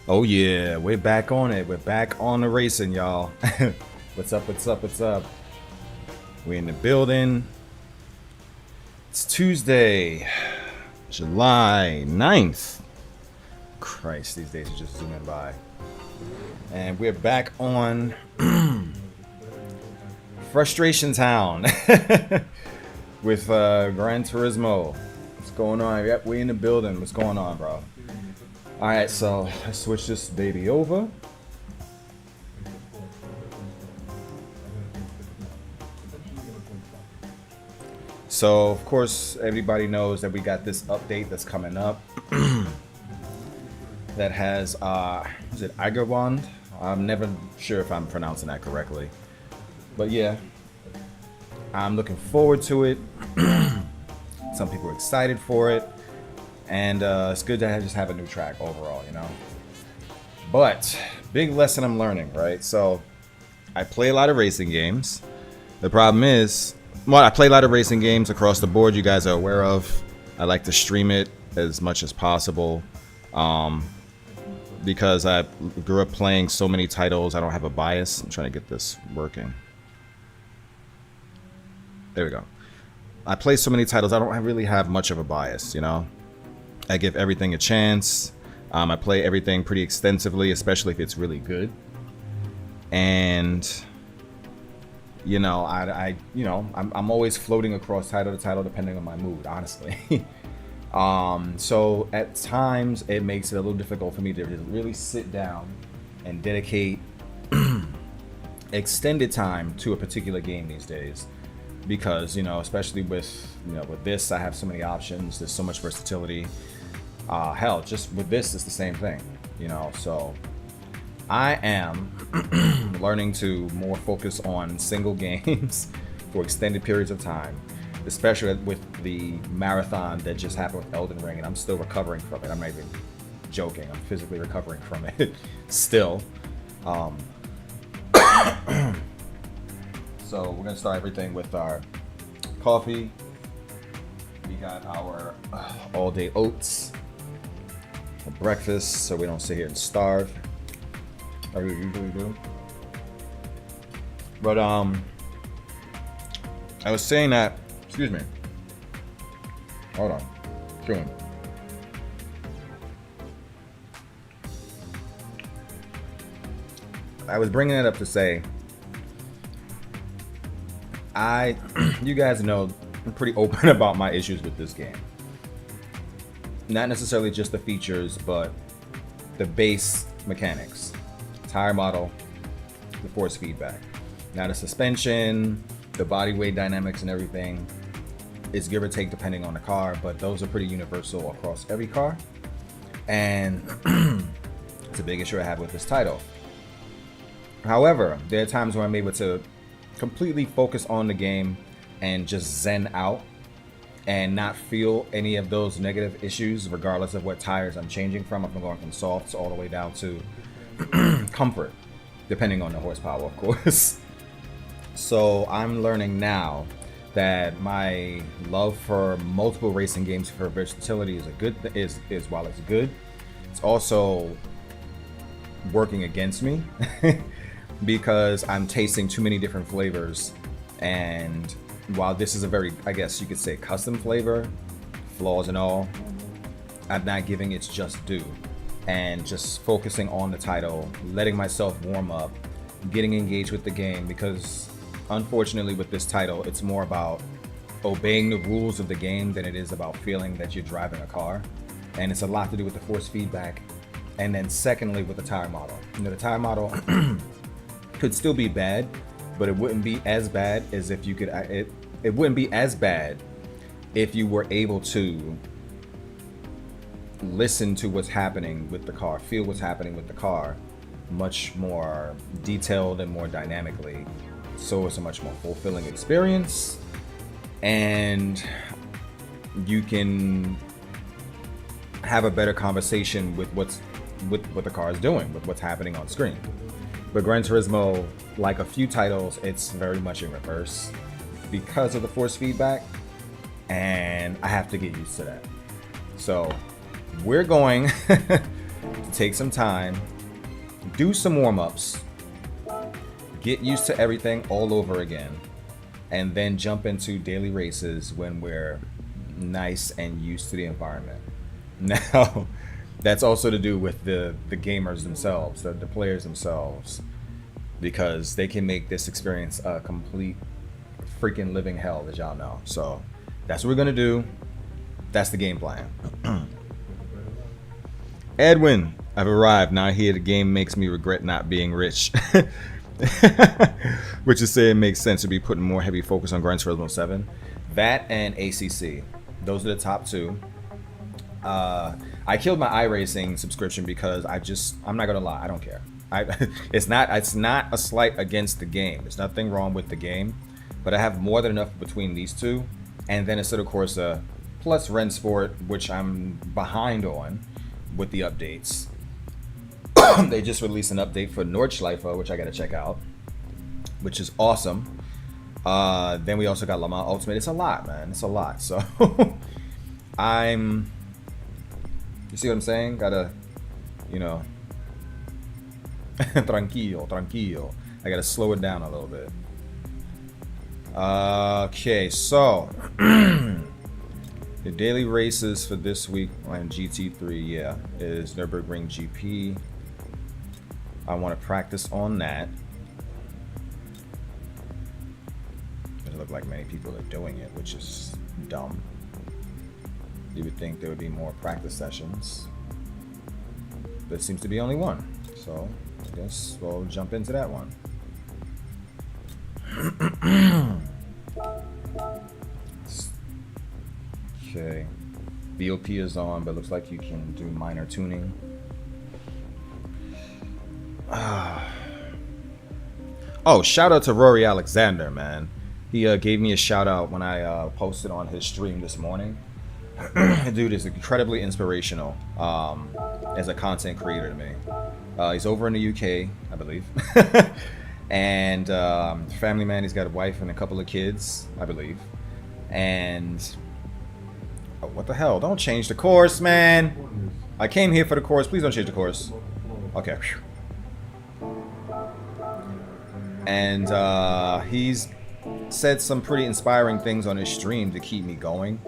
Oh yeah, we're back on it. We're back on the racing, y'all. What's up, what's up, what's up? We're in the building. It's Tuesday, July 9th. Christ, these days are just zooming by. And we're back on Frustration Town with Gran Turismo. What's going on? Yep, we in the building. What's going on, bro? Alright, so let's switch this baby over. So, of course, everybody knows that we got this update that's coming up that has, is it Kahl-One? I'm never sure if I'm pronouncing that correctly. But yeah, I'm looking forward to it. Some people are excited for it. And it's good to just have a new track overall, you know. But big lesson I'm learning, right? So I play a lot of racing games. The problem is, well, I play a lot of racing games across the board. You guys are aware of. I like to stream it as much as possible because I grew up playing so many titles. I don't have a bias. I'm trying to get this working. There we go. I play so many titles. I don't really have much of a bias, you know. I give everything a chance. I play everything pretty extensively, especially if it's really good. And you know, I'm always floating across title to title depending on my mood, honestly. So at times it makes it a little difficult for me to really sit down and dedicate extended time to a particular game these days. Because, you know, especially with this, I have so many options. There's so much versatility. Hell, just with this, it's the same thing, you know. So I am learning to more focus on single games for extended periods of time, especially with the marathon that just happened with Elden Ring, and I'm still recovering from it. I'm not even joking. I'm physically recovering from it still. So we're gonna start everything with our coffee. We got our all-day oats for breakfast, so we don't sit here and starve like we usually do. But I was saying that. Excuse me. Hold on. Chewing. I was bringing it up to say. You guys know I'm pretty open about my issues with this game. Not necessarily just the features, but the base mechanics. Tire model, the force feedback. Now the suspension, the body weight dynamics and everything is give or take depending on the car, but those are pretty universal across every car. And it's a big issue I have with this title. However, there are times when I'm able to completely focus on the game and just zen out and not feel any of those negative issues regardless of what tires I'm changing from. I'm going from softs all the way down to comfort, depending on the horsepower, of course. So I'm learning now that my love for multiple racing games for versatility is a good is while it's good, it's also working against me. Because I'm tasting too many different flavors, and while this is a very, I guess you could say, custom flavor, flaws and all, I'm not giving its just due and just focusing on the title, letting myself warm up, getting engaged with the game, because unfortunately with this title it's more about obeying the rules of the game than it is about feeling that you're driving a car. And it's a lot to do with the force feedback, and then secondly with the tire model. You know, the tire model could still be bad, but it wouldn't be as bad as if you could. It wouldn't be as bad if you were able to listen to what's happening with the car, feel what's happening with the car, much more detailed and more dynamically. So it's a much more fulfilling experience, and you can have a better conversation with what the car is doing, with what's happening on screen. But Gran Turismo, like a few titles, it's very much in reverse because of the force feedback, and I have to get used to that. So we're going to take some time, do some warm-ups, get used to everything all over again, and then jump into daily races when we're nice and used to the environment. Now, that's also to do with the gamers themselves, the players themselves, because they can make this experience a complete freaking living hell, as y'all know. So that's what we're gonna do. That's the game plan. Edwin, I've arrived. Now here the game makes me regret not being rich. Which is saying it makes sense to be putting more heavy focus on Gran Turismo 7. That and ACC. Those are the top two. I killed my iRacing subscription because I'm not gonna lie, I don't care. It's not a slight against the game. There's nothing wrong with the game, but I have more than enough between these two. And then Assetto Corsa plus Rennsport, which I'm behind on with the updates. They just released an update for Nordschleife, which I gotta check out, which is awesome. Then we also got Le Mans Ultimate. It's a lot, man. It's a lot. So you see what I'm saying? Gotta, you know, tranquilo. I gotta slow it down a little bit. Okay, so the daily races for this week on GT3, yeah, is Nürburgring GP. I want to practice on that. Doesn't look like many people are doing it, which is dumb. You would think there would be more practice sessions. There seems to be only one. So I guess we'll jump into that one. Okay. VOP is on, but looks like you can do minor tuning. Oh, shout out to Rory Alexander, man. He gave me a shout out when I posted on his stream this morning. Dude is incredibly inspirational as a content creator to me. He's over in the UK, I believe. And family man, he's got a wife and a couple of kids, I believe. And oh, what the hell? Don't change the course, man. I came here for the course. Please don't change the course. Okay. And he's said some pretty inspiring things on his stream to keep me going,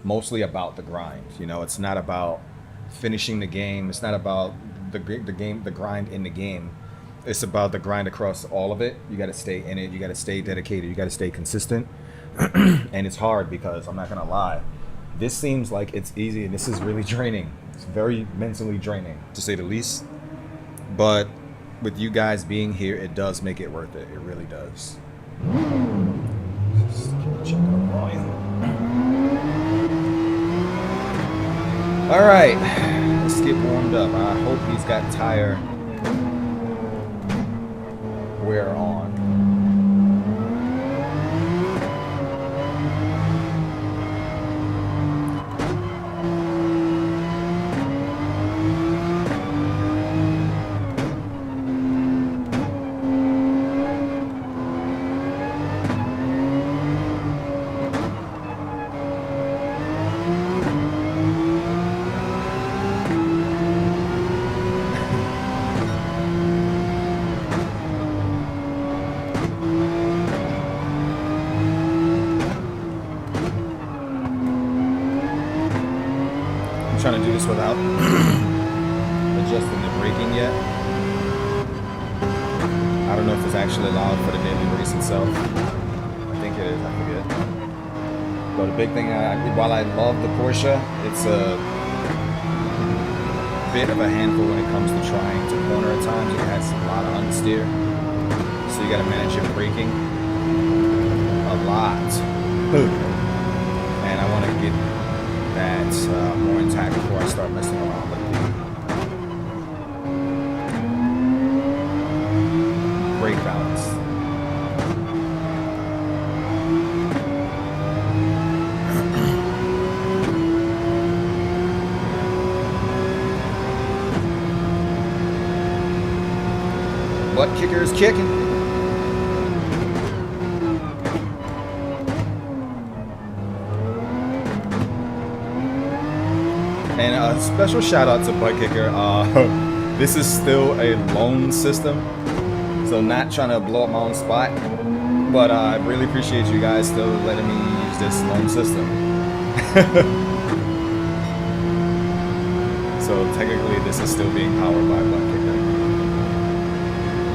mostly about the grind. You know, it's not about finishing the game. It's not about the grind in the game. It's about the grind across all of it. You got to stay in it. You got to stay dedicated. You got to stay consistent. And it's hard because I'm not gonna lie, this seems like it's easy and this is really draining. It's very mentally draining, to say the least. But with you guys being here, it does make it worth it. It really does. Just check out volume. All right, let's get warmed up. I hope he's got tire wear on. Trying to do this without adjusting the braking yet. I don't know if it's actually allowed for the daily race itself. I think it is, I forget. But the big thing, while I love the Porsche, it's a bit of a handful when it comes to trying to corner at times. It has a lot of understeer. So you gotta manage your braking a lot. And I wanna get that more intact before I start messing around with the brake balance. Butt kicker is kicking. And a special shout out to Butt Kicker. This is still a loan system, so not trying to blow up my own spot, but I really appreciate you guys still letting me use this loan system. So technically this is still being powered by butt kicker.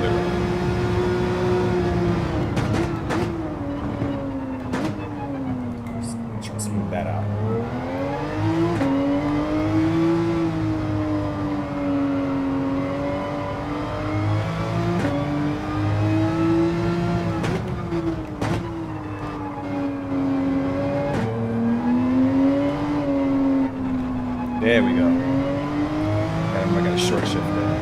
Literally. Let's try to smooth that out. There we go. I got a short shift there.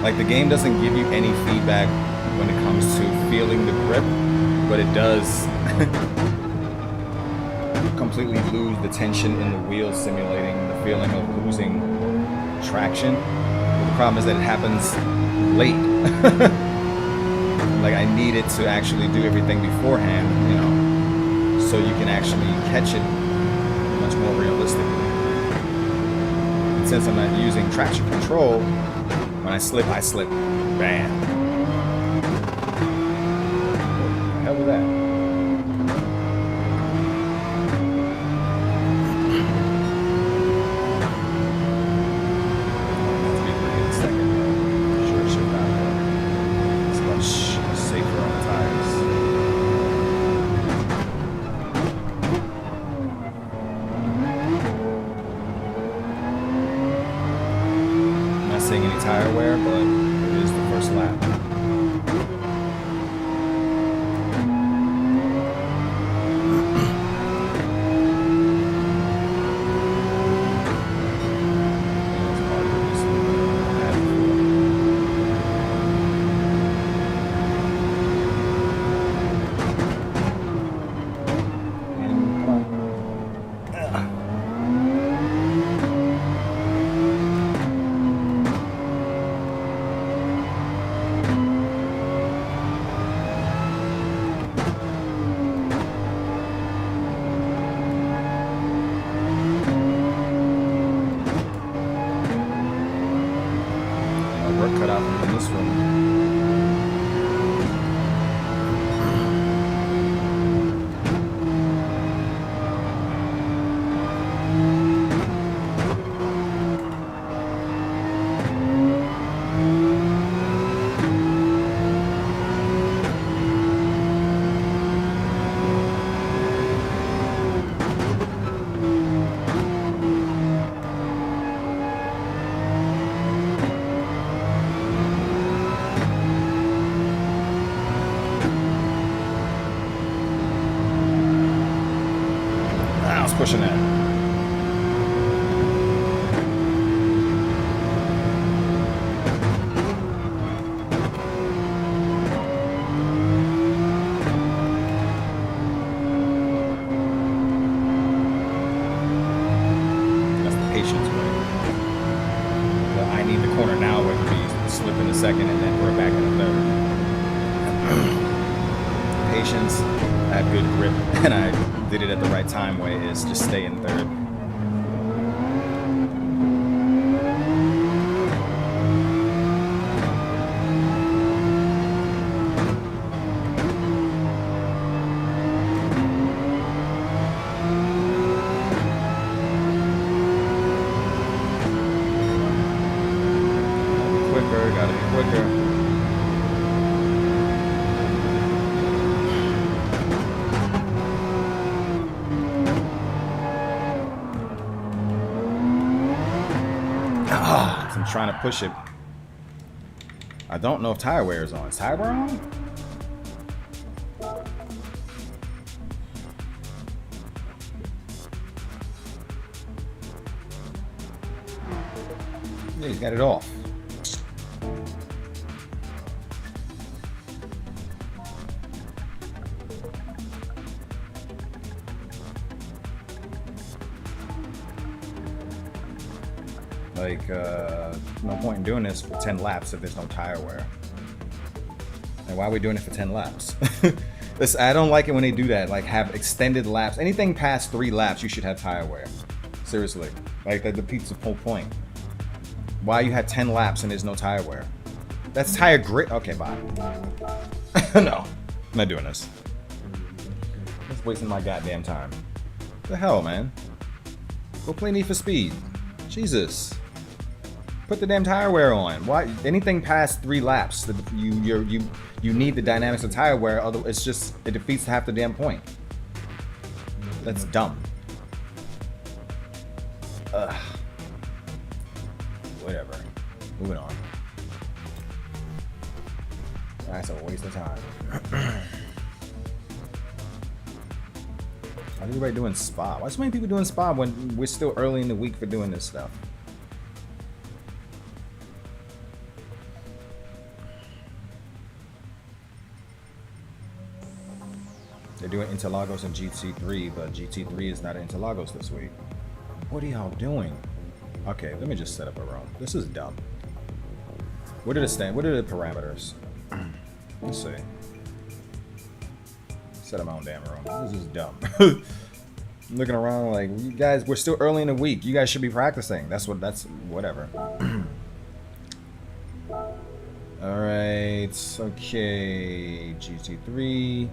Like, the game doesn't give you any feedback when it comes to feeling the grip, but it does completely lose the tension in the wheels, simulating the feeling of losing traction. But the problem is that it happens late. Like, I needed to actually do everything beforehand, you know, so you can actually catch it much more realistically. And since I'm not using traction control, when I slip, bam. What the hell was that? Any tire wear, but it is the first lap. Cut out in this one. Pushing that. That's the patience way. Well, I need the corner now where it could be slip in a second and then we're back in a third. Patience, I have good grip, and I did it at the right time way is just stay in third. Gotta be quicker. I'm trying to push it. I don't know if tire wear is on. Is tire wear on? Yeah, he's got it off. Like, no point in doing this for 10 laps if there's no tire wear. And why are we doing it for 10 laps? I don't like it when they do that. Like, have extended laps. Anything past 3 laps, you should have tire wear. Seriously. Like, that defeats the whole point. Why you had 10 laps and there's no tire wear? That's tire grip. Okay, bye. No, I'm not doing this. Just wasting my goddamn time. What the hell, man? Go play Need for Speed. Jesus. Put the damn tire wear on. Why? Anything past 3 laps, you need the dynamics of tire wear. Otherwise, it defeats half the damn point. That's dumb. Ugh. Whatever. Moving on. That's a waste of time. Why is everybody doing spa? Why so many people doing spa when we're still early in the week for doing this stuff? They're doing Interlagos and GT3, but GT3 is not in Interlagos this week. What are y'all doing? Okay, let me just set up a room. This is dumb. What are the parameters? Let's see. Set up my own damn room. This is dumb. I'm looking around like, you guys, we're still early in the week. You guys should be practicing. That's whatever. Alright, okay. GT3.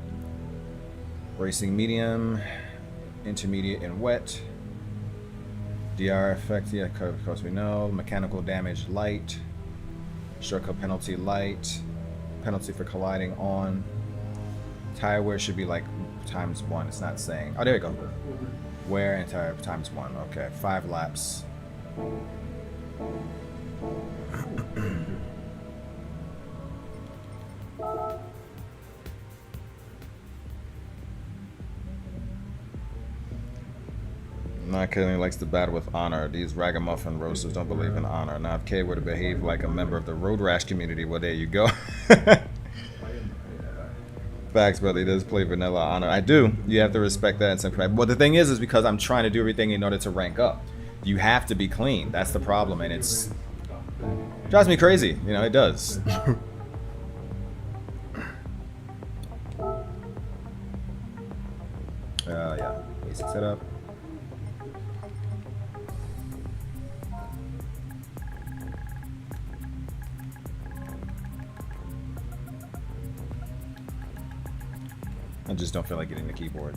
Racing medium. Intermediate and wet. DR effect, yeah, of course we know. Mechanical damage light. Shortcut penalty light. Penalty for colliding on. Tire wear should be like ×1. It's not saying. Oh, there we go. Wear and tire ×1. Okay, 5 laps. Not kidding, likes to battle with honor. These ragamuffin roasters don't believe in honor. Now, if K were to behave like a member of the road rash community, well, there you go. Facts, brother. He does play vanilla honor. I do. You have to respect that in some way. Well, the thing is because I'm trying to do everything in order to rank up. You have to be clean. That's the problem, and it drives me crazy. You know, it does. Yeah. Basic setup. I just don't feel like getting the keyboard.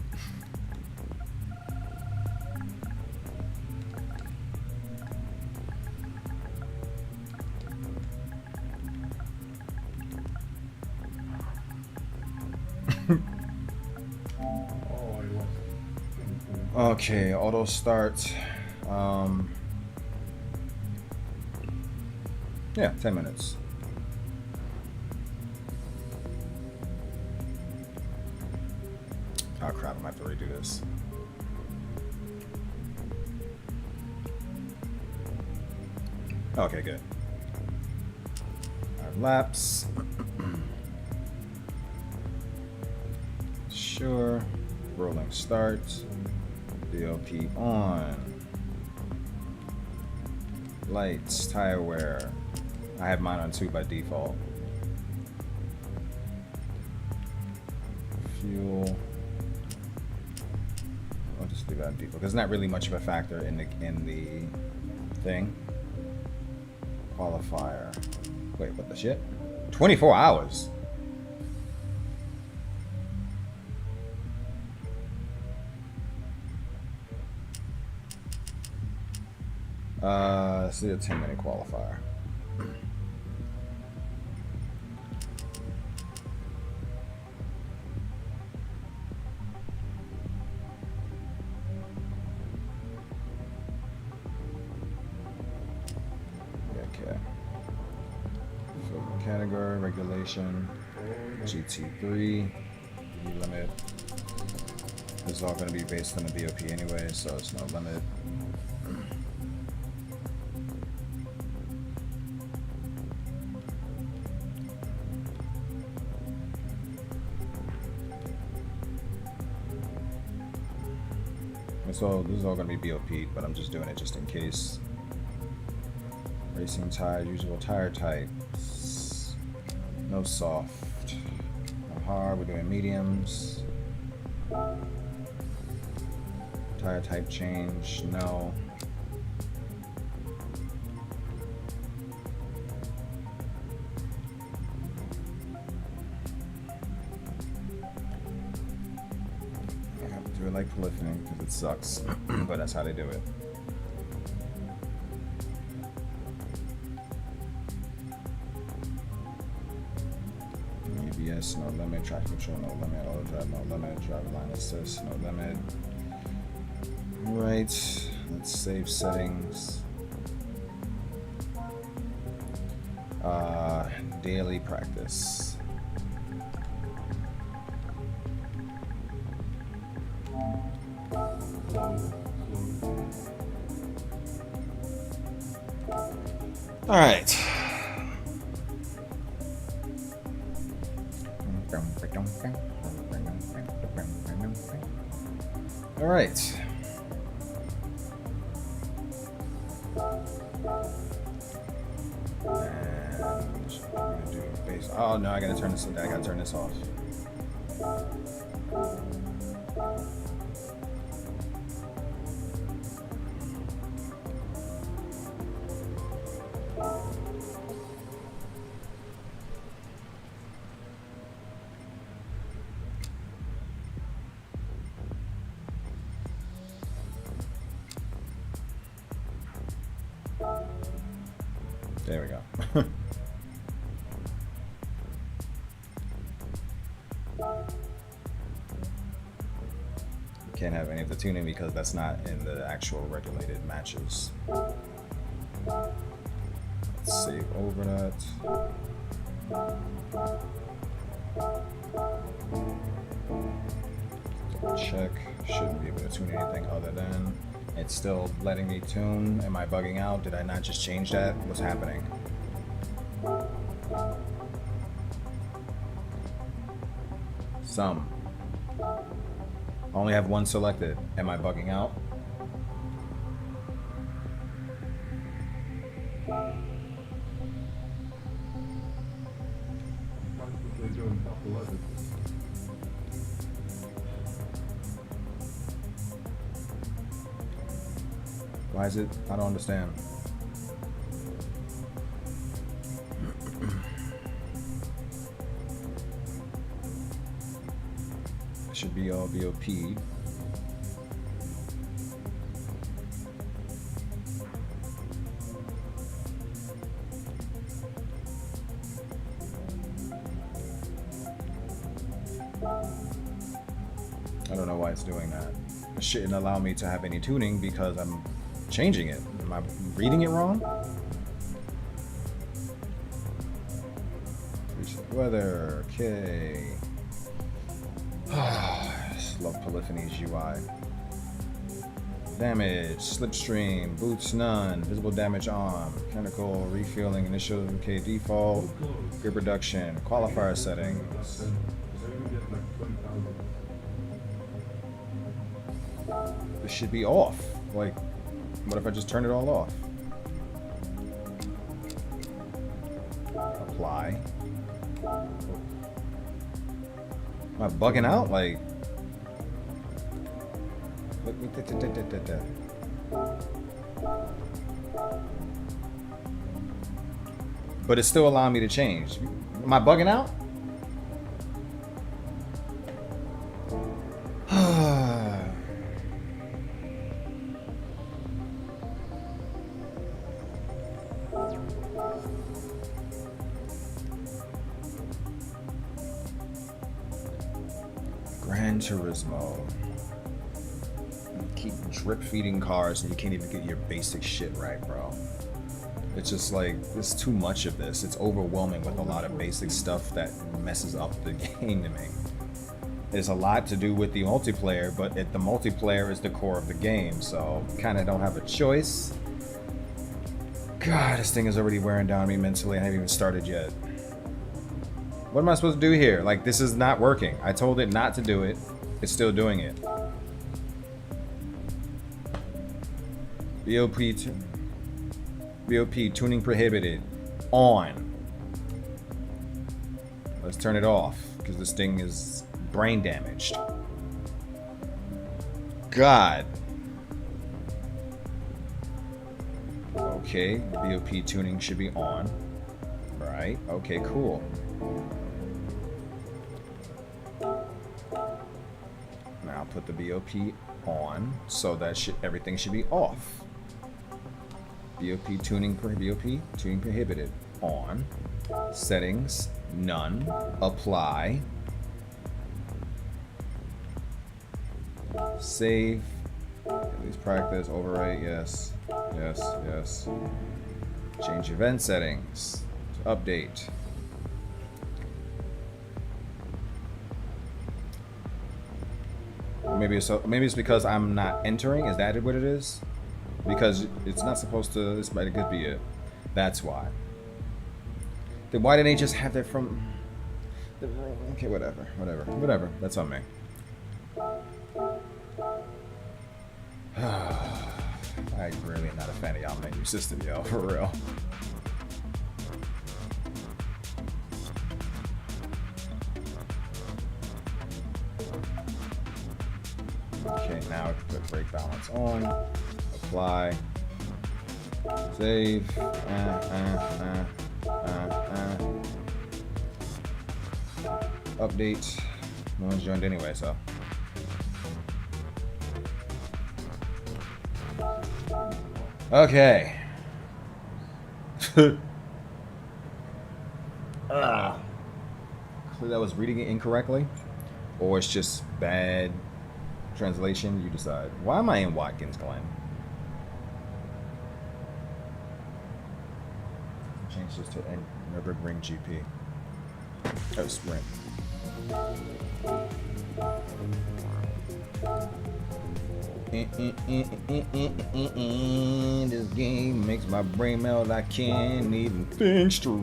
Okay, auto start. Yeah, 10 minutes. Oh crap, I might have to redo this. Okay, good. 5 laps. Sure. Rolling start. DLP on. Lights, tire wear. I have mine on 2 by default. Fuel. I'll just leave that on default. There's not really much of a factor in the thing. Qualifier. Wait, what the shit? 24 hours. Let's do a 10-minute qualifier. Okay. So category, regulation, GT3, limit. This is all going to be based on the BOP anyway, so it's no limit. So this is all going to be BOP'd, but I'm just doing it just in case. Racing tire, usable tire types. No soft. No hard, we're doing mediums. Tire type change, no. Yeah, do it like polyphony because it sucks, but that's how they do it. ABS, no limit, traction control, no limit, auto drive, no limit, driver line assist, no limit. Right, let's save settings. Daily practice. All right. All right. Oh no, I gotta turn this. I gotta turn this off. There we go. Can't have any of the tuning because that's not in the actual regulated matches. Let's save over that. Double check. Shouldn't be able to tune anything other than. It's still letting me tune. Am I bugging out? Did I not just change that? What's happening? Some. I only have one selected. Am I bugging out? Why is it? I don't understand. It should be all VOP. I don't know why it's doing that. It shouldn't allow me to have any tuning because I'm changing it. Am I reading it wrong? Recent weather, okay. Just love Polyphony's UI. Damage, slipstream, boots none, visible damage on, mechanical, refueling, initial, okay, default, grip reduction, qualifier settings. This should be off. Like, what if I just turn it all off? Apply. Am I bugging out? Like, but it's still allowing me to change. Am I bugging out? Gran Turismo. Keep drip feeding cars and you can't even get your basic shit right, bro. It's just like, there's too much of this. It's overwhelming with a lot of basic stuff that messes up the game to me. There's a lot to do with the multiplayer, but the multiplayer is the core of the game, so kind of don't have a choice. God, this thing is already wearing down me mentally. I haven't even started yet. What am I supposed to do here? Like, this is not working. I told it not to do it. It's still doing it. BOP2. BOP tuning prohibited. On. Let's turn it off because this thing is brain damaged. God. Okay, BOP tuning should be on. Right. Okay, cool. Now put the BOP on, so that everything should be off. BOP tuning prohibited. On. Settings, none. Apply. Save. At least practice. Overwrite. Yes. Yes. Yes. Change event settings. Update. Maybe it's because I'm not entering. Is that what it is? Because it's not supposed to. This might could be it. That's why. Then why didn't they just have that from? Okay, whatever. That's on me. I really am not a fan of y'all menu system, yo, for real. Okay, now I can put brake balance on, apply, save, update. No one's joined anyway, so. Okay. Clearly I was reading it incorrectly, or it's just bad translation. You decide. Why am I in Watkins Glen? Change this to Nürburgring GP. Oh, sprint. This game makes my brain melt. I can't even think straight.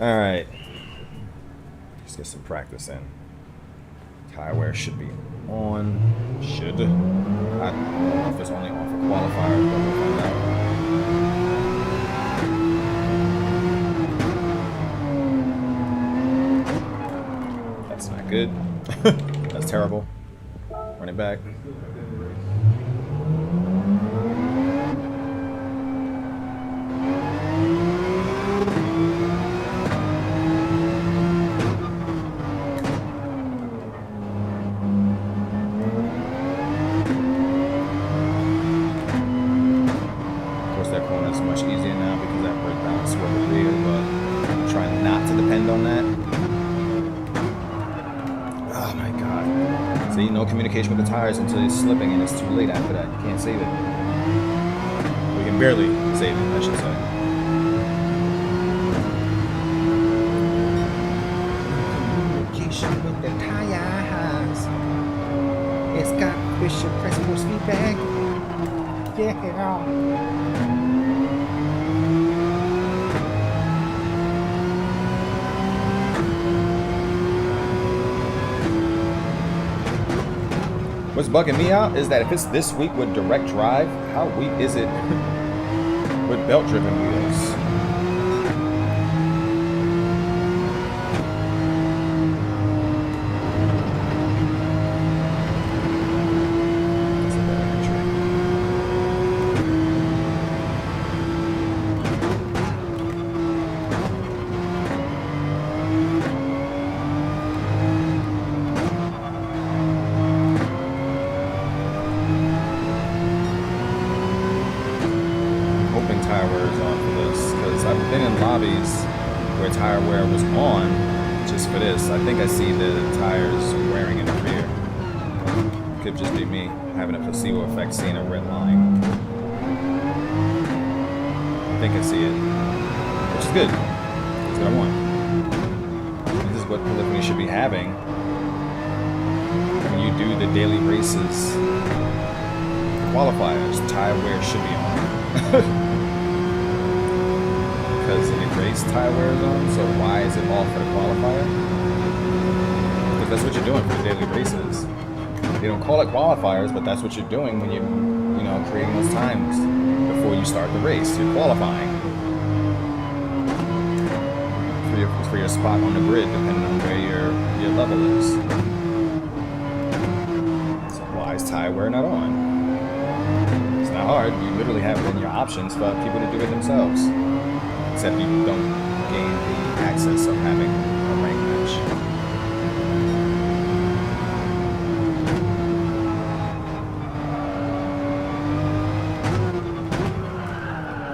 All right, let's get some practice in. Tire wear should be on. Should. I don't know if it's only on for qualifiers, but we'll find out. That's not good. That's terrible. Run it back. Communication with the tires until it's slipping, and it's too late after that. You can't save it. We can barely save it, I should say. Communication with the tires. It's got official press force feedback. Yeah. What's bugging me out is that if it's this week with direct drive, how weak is it with belt-driven wheels? I think I see the tires wearing in the rear. Could just be me having a placebo effect, seeing a red line. I think I see it, which is good. That's what I want. This is what polyphony should be having when you do the daily races. Qualifiers, tire wear should be on. because it erased tire wear zone, so why is it all for the qualifier? Because that's what you're doing for the daily races. They don't call it qualifiers, but that's what you're doing when you're, you know, creating those times before you start the race. You're qualifying for your spot on the grid, depending on where your level is. So why is tire wear not on? It's not hard. You literally have it in your options for people to do it themselves. Except you don't gain the access of having a rank match.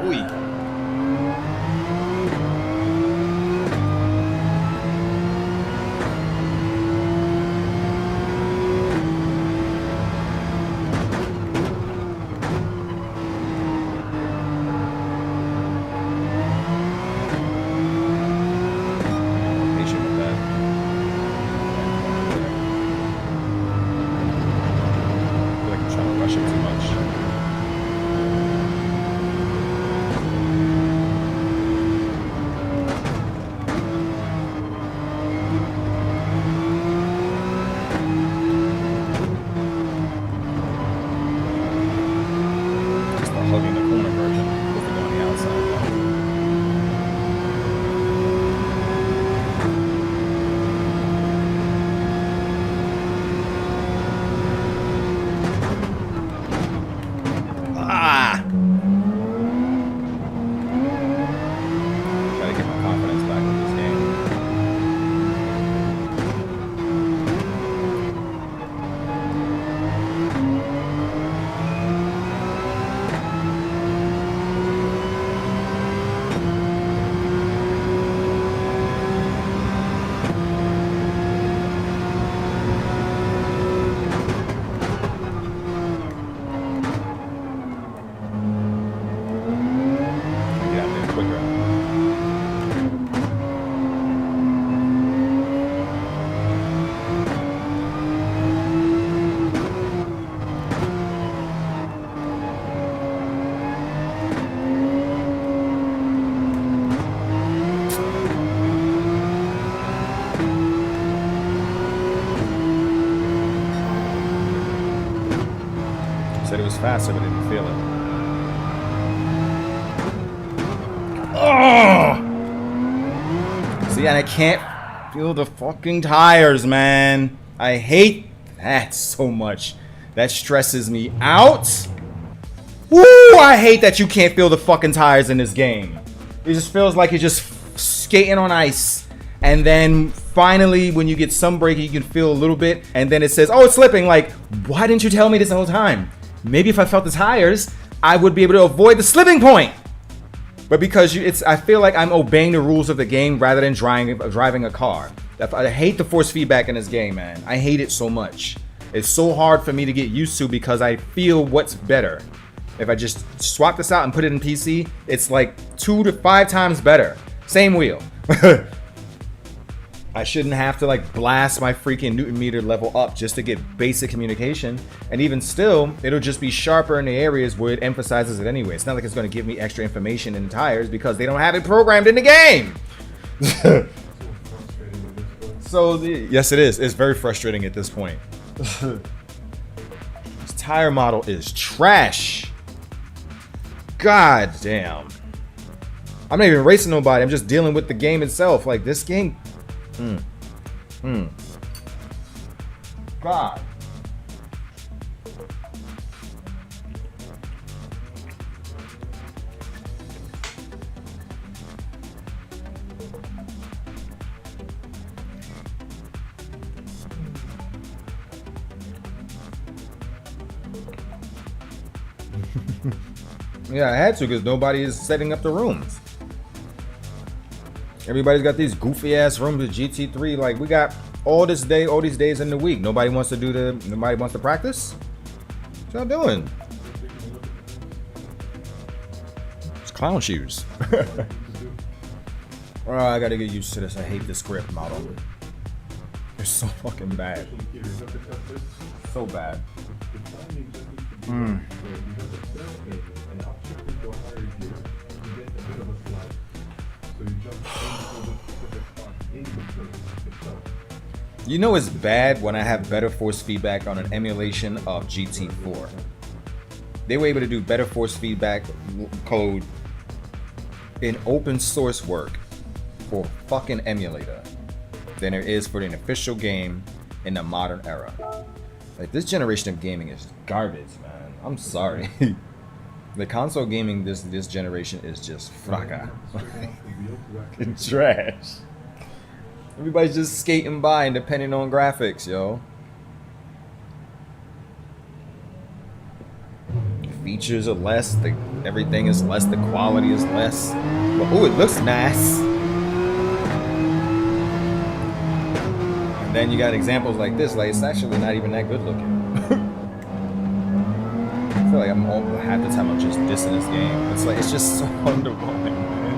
Ui. Said it was faster, but didn't feel it. Oh! See, and I can't feel the fucking tires, man. I hate that so much. That stresses me out. Woo! I hate that you can't feel the fucking tires in this game. It just feels like you're just skating on ice. And then finally, when you get some braking, you can feel a little bit. And then it says, oh, it's slipping. Like, why didn't you tell me this the whole time? Maybe if I felt the tires, I would be able to avoid the slipping point. But because I feel like I'm obeying the rules of the game rather than driving a car. I hate the force feedback in this game, man. I hate it so much. It's so hard for me to get used to because I feel what's better. If I just swap this out and put it in PC, it's like 2 to 5 times better. Same wheel. I shouldn't have to like blast my freaking Newton meter level up just to get basic communication. And even still, it'll just be sharper in the areas where it emphasizes it anyway. It's not like it's going to give me extra information in the tires because they don't have it programmed in the game. So, yes, it is. It's very frustrating at this point. This tire model is trash. God damn. I'm not even racing nobody. I'm just dealing with the game itself. Like, this game... God. Yeah, I had to because nobody is setting up the rooms. Everybody's got these goofy ass rooms with GT3. Like, we got all these days in the week. Nobody wants to practice? What y'all doing? It's clown shoes. Oh, I gotta get used to this. I hate this grip model. It's so fucking bad. So bad. You know it's bad when I have better force feedback on an emulation of GT4. They were able to do better force feedback code in open source work for fucking emulator than there is for an official game in the modern era. Like, this generation of gaming is garbage, man. I'm sorry. The console gaming this generation is just fraca. Trash. Everybody's just skating by and depending on graphics, yo. The features are less, everything is less, the quality is less. But ooh, it looks nice. And then you got examples like this, like it's actually not even that good looking. I feel like half the time I'm just dissing this game. It's like, it's just so underwhelming, man.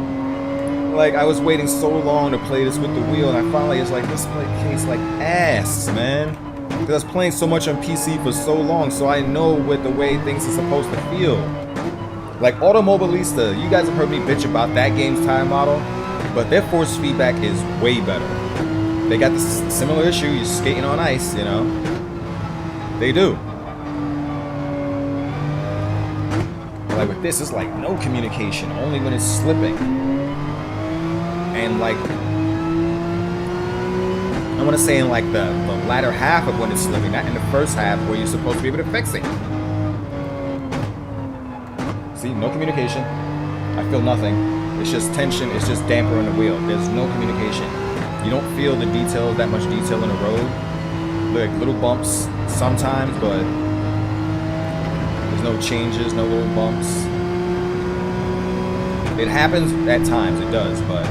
Like, I was waiting so long to play this with the wheel, and I finally, it's like, this play case like ass, man. Because I was playing so much on PC for so long, so I know what the way things are supposed to feel. Like, Automobilista, you guys have heard me bitch about that game's tire model, but their force feedback is way better. They got this similar issue, you're skating on ice, you know? They do. Like with this, it's like no communication, only when it's slipping. And like, I want to say in like the latter half of when it's slipping, not in the first half where you're supposed to be able to fix it. See, no communication. I feel nothing. It's just tension, it's just damper on the wheel. There's no communication. You don't feel the detail, that much detail in the road. Like little bumps sometimes, but there's no changes, no little bumps. It happens at times, it does, but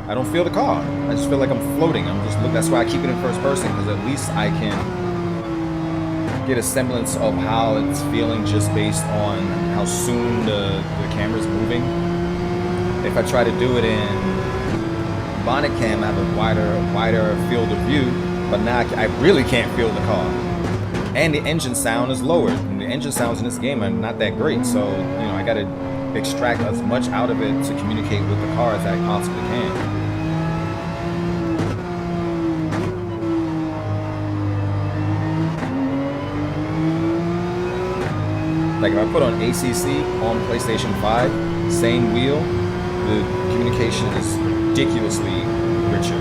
I don't feel the car. I just feel like I'm floating. That's why I keep it in first person, because at least I can get a semblance of how it's feeling just based on how soon the camera's moving. If I try to do it in bonnet cam, I have a wider field of view, but now I really can't feel the car. And the engine sound is lowered. And the engine sounds in this game are not that great, so you know I gotta extract as much out of it to communicate with the car as I possibly can. Like if I put on ACC on PlayStation 5, same wheel, the communication is ridiculously richer.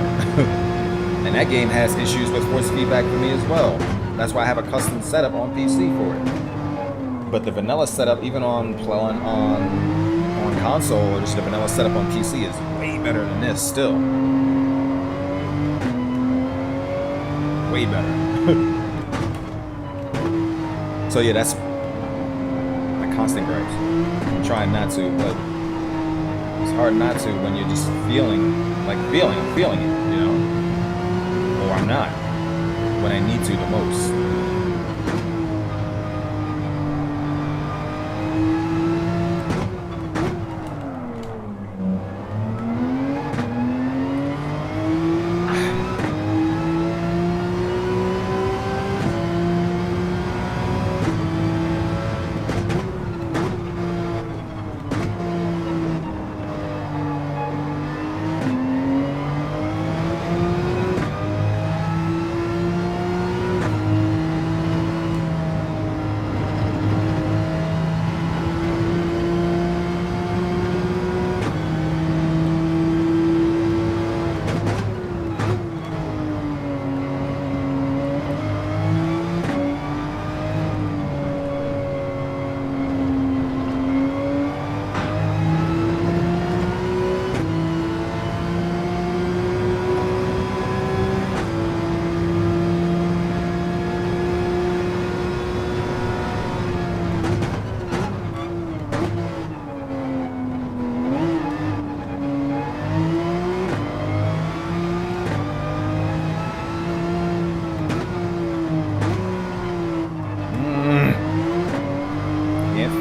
And that game has issues with force feedback for me as well. That's why I have a custom setup on PC for it. But the vanilla setup, even on console, or just the vanilla setup on PC, is way better than this still. Way better. So yeah, that's my constant gripes. I'm trying not to, but it's hard not to when you're just feeling I'm feeling it, you know? Or I'm not, when I need to the most.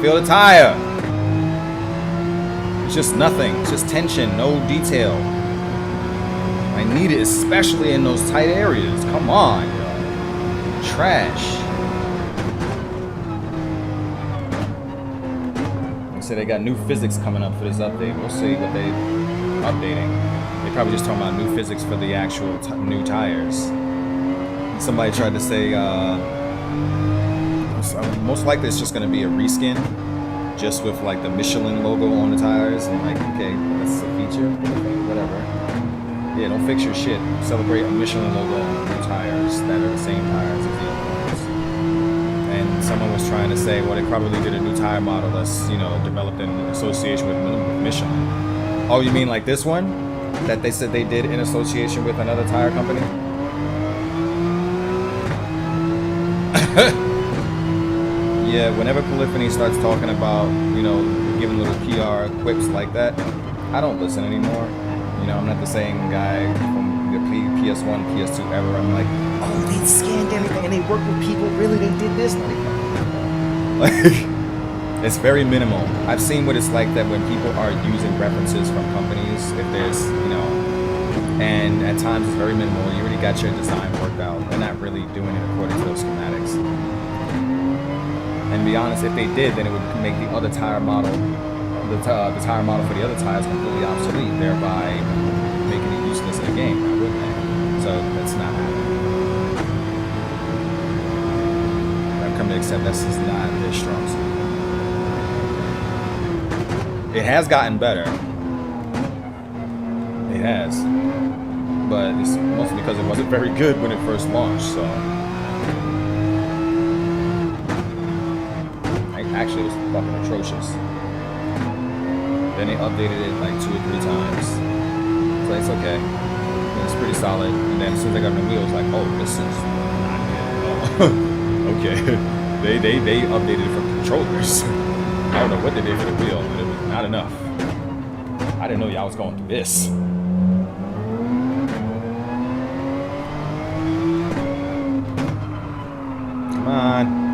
Feel the tire. It's just nothing. It's just tension, no detail. I need it, especially in those tight areas. Come on, yo. Trash. They say they got new physics coming up for this update. We'll see what they're updating. They probably just talking about new physics for the actual new tires. Somebody tried to say, most likely it's just going to be a reskin, just with like the Michelin logo on the tires. And like, okay, that's a feature, whatever. Yeah, don't fix your shit. Celebrate a Michelin logo on the tires that are the same tires as the other ones. And someone was trying to say, well, they probably did a new tire model that's, you know, developed in association with Michelin. Oh, you mean like this one that they said they did in association with another tire company? Yeah, whenever Polyphony starts talking about, you know, giving little PR quips like that, I don't listen anymore. You know, I'm not the same guy from the PS1, PS2 era. I'm like, oh, they scanned everything and they worked with people. Really, they did this? Like, it's very minimal. I've seen what it's like that when people are using references from companies, if there's, you know, and at times it's very minimal. You already got your design worked out. They're not really doing it according to those schematics. And to be honest, if they did, then it would make the other tire model, the tire model for the other tires completely obsolete, thereby making it useless in the game, now, wouldn't they? So that's not happening. I've come to accept this is not their strong suit. It has gotten better. It has. But it's mostly because it wasn't very good when it first launched, so. Actually, it was fucking atrocious. Then they updated it like 2 or 3 times. So it's okay. It's pretty solid. And then as soon as I got on the wheels, like, oh, this is not good at all. Okay. They updated it for controllers. I don't know what they did for the wheel, but it was not enough. I didn't know y'all was going through this. Come on.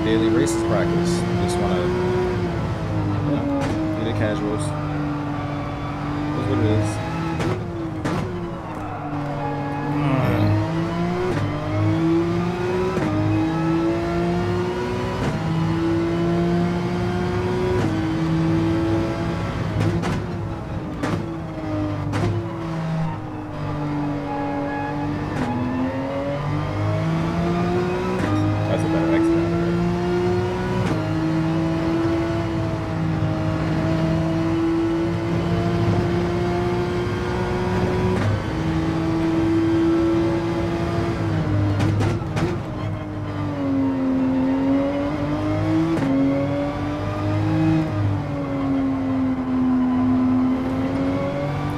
Daily races practice. Just want to, you know, do the casuals. That's what it is. That's a better exit.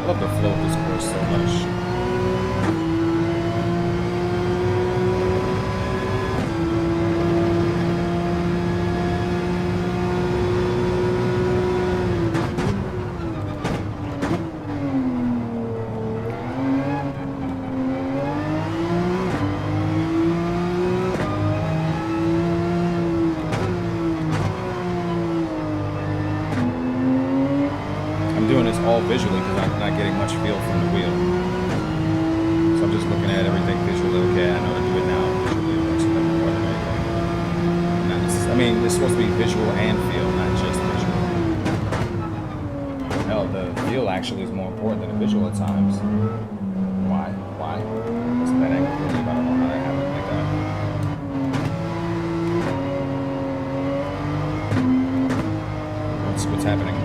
I love the flow of this course so much. I'm doing this all visually because I'm not getting much feel from the wheel. So I'm just looking at everything visually. Okay, I know to do it now visually. It works better more than anything. I mean, it's supposed to be visual and feel, not just visual. Hell, the feel actually is more important than the visual at times. Why? Why? Wasn't that angle really? I don't know how that happened like that. What's happening?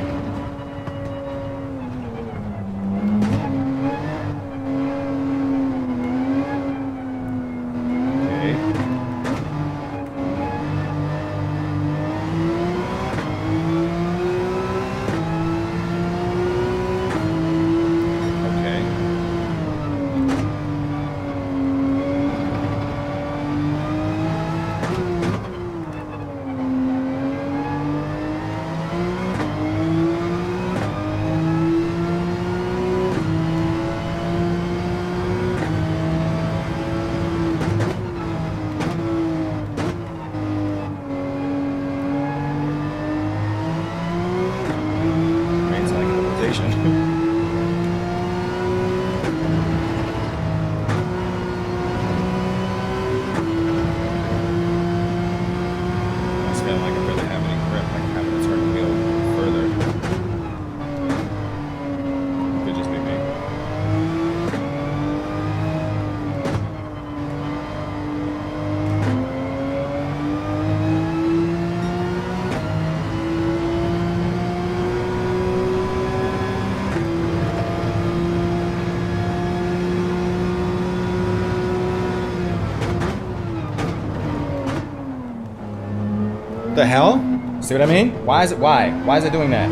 The hell? See what I mean? Why is it doing that?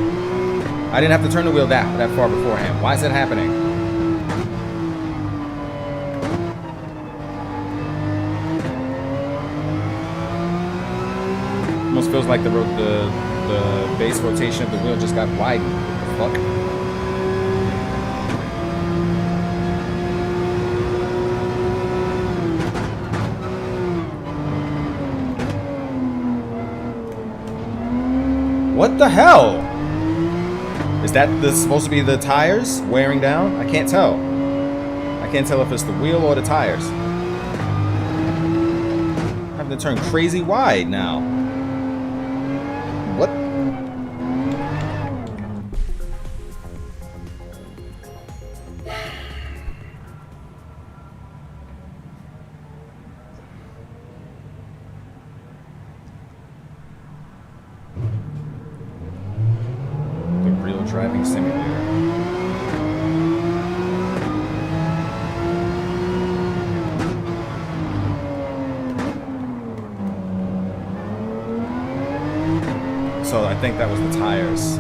I didn't have to turn the wheel that far beforehand. Why is it happening? Almost feels like the base rotation of the wheel just got widened. What the fuck? What the hell? Is that supposed to be the tires wearing down? I can't tell. I can't tell if it's the wheel or the tires. I'm having to turn crazy wide now. What? Driving simulator. So I think that was the tires.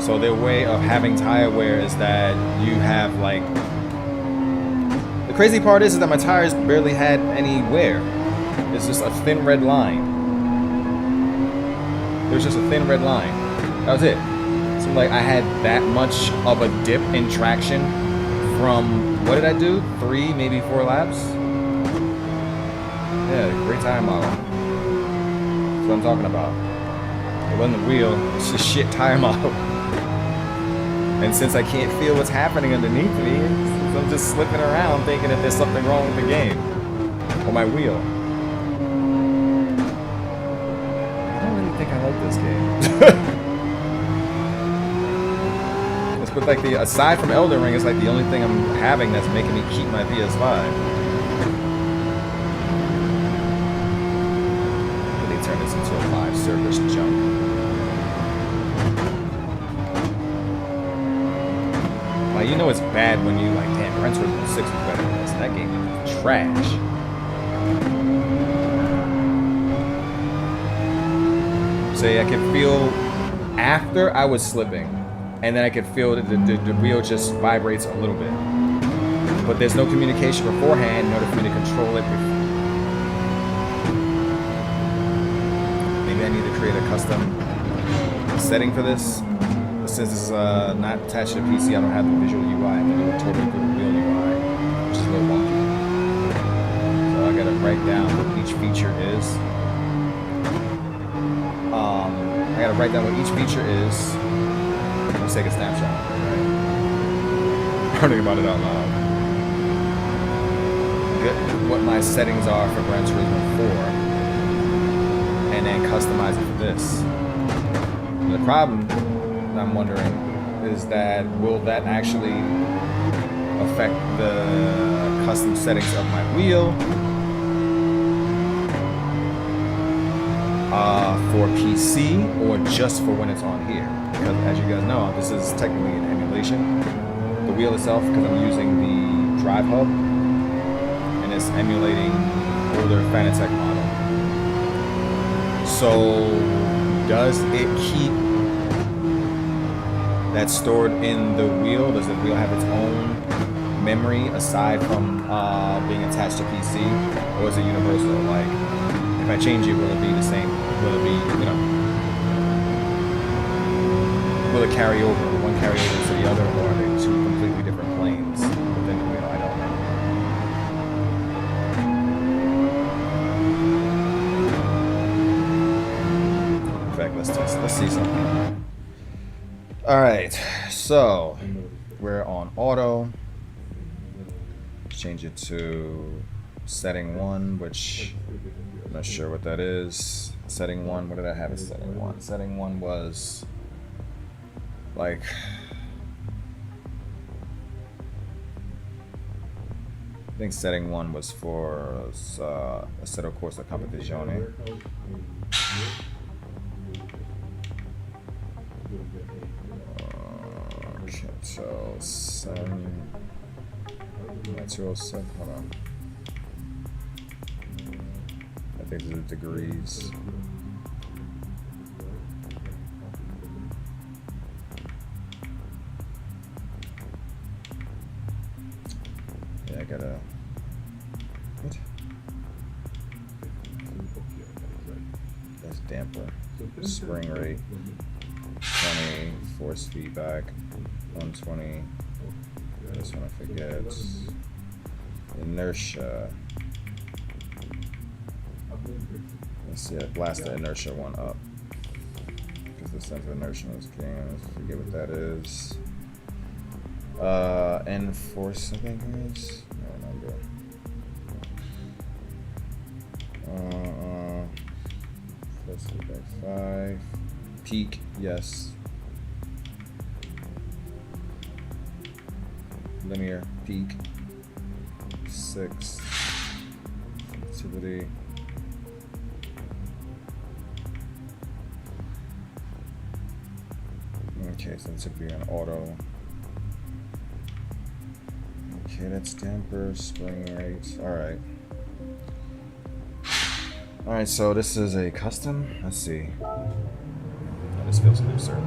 So their way of having tire wear is that you have like... The crazy part is that my tires barely had any wear. It's just a thin red line. There's just a thin red line. That was it. Seemed like I had that much of a dip in traction from, what did I do? 3, maybe 4 laps? Yeah, great tire model. That's what I'm talking about. It wasn't the wheel, it's just shit tire model. And since I can't feel what's happening underneath me, I'm just slipping around thinking that there's something wrong with the game. Or my wheel. I think I like this game. It's but like aside from Elden Ring, it's like the only thing I'm having that's making me keep my PS5. They turn this into a live service junk. Like, you know it's bad when you like, damn, Gran Turismo 6 was better than this. That game is trash. Say I could feel after I was slipping, and then I could feel that the wheel just vibrates a little bit. But there's no communication beforehand in order for me to control it. Maybe I need to create a custom setting for this. But since this is not attached to the PC, I don't have the visual UI. I can do it totally through the wheel UI, which is a little wonky. So I gotta write down what each feature is. I gotta write down what each feature is. Let's take a snapshot of it, right? Learning about it out loud. Get what my settings are for Gran Turismo 4. And then customize it for this. And the problem that I'm wondering is that will that actually affect the custom settings of my wheel? For PC or just for when it's on here, because as you guys know, this is technically an emulation. The wheel itself, because I'm using the drive hub, and it's emulating older Fanatec model. So does it keep that stored in the wheel? Does the wheel have its own memory aside from being attached to PC, or is it universal? Like, if I change it, will it be the same? Will it be, you know, will it carry over? Will one carry over to the other, or are they two completely different planes within the wheel? I don't know. In fact, let's test. Let's see something. All right, so we're on auto. Let's change it to setting 1, which I'm not sure what that is. Setting 1, what did I have as setting 1? Setting 1 was like, I think setting 1 was for Assetto Corsa Competizione. Okay, so 207, hold on. These are the degrees. Yeah, I gotta. What? That's damper. Spring rate. 20. Force feedback. 120. This one I forget. Inertia. Let's see, I blast the inertia one up. Because the sense of inertia in this game, I forget what that is. N force, I think it is. I don't remember. Force feedback 5. Peak, yes. Linear, peak. 6. Sensitivity. Okay, so it's be on auto. Okay, that's damper, spring rate. Alright. Alright, so this is a custom. Let's see. Oh, this feels looser. Oh,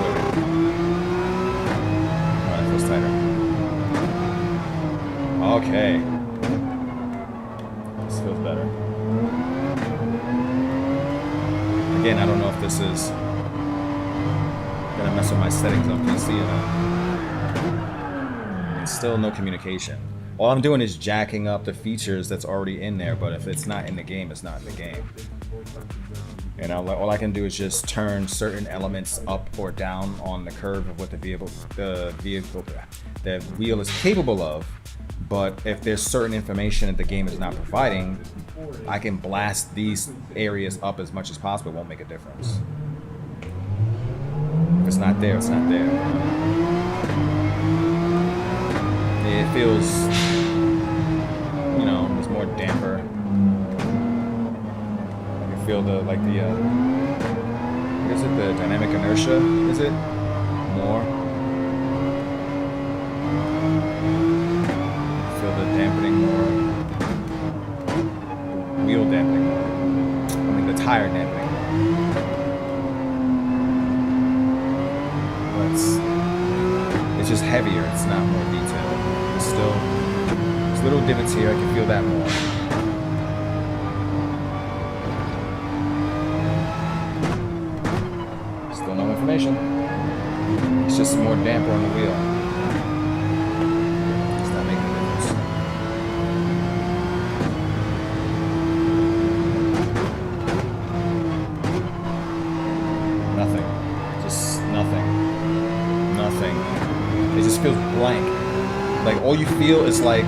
wait. Oh, that feels tighter. Okay. This feels better. Again, I don't know if this is gonna mess with my settings on PC or not. It's still no communication. All I'm doing is jacking up the features that's already in there, but if it's not in the game, it's not in the game. And all I can do is just turn certain elements up or down on the curve of what the wheel is capable of. But if there's certain information that the game is not providing, I can blast these areas up as much as possible. It won't make a difference. If it's not there, it's not there. It feels, you know, it's more damper. I can feel the, like the, what is it, the dynamic inertia, is it? More. Feel the dampening more. Wheel dampening more. I mean, the tire dampening more. It's just heavier, it's not more detailed. It's still, there's little divots here, I can feel that more. Still no information. It's just more damper on the wheel. It's not making a difference. Nothing. Just nothing. Nothing. It just feels blank. Like all you feel is like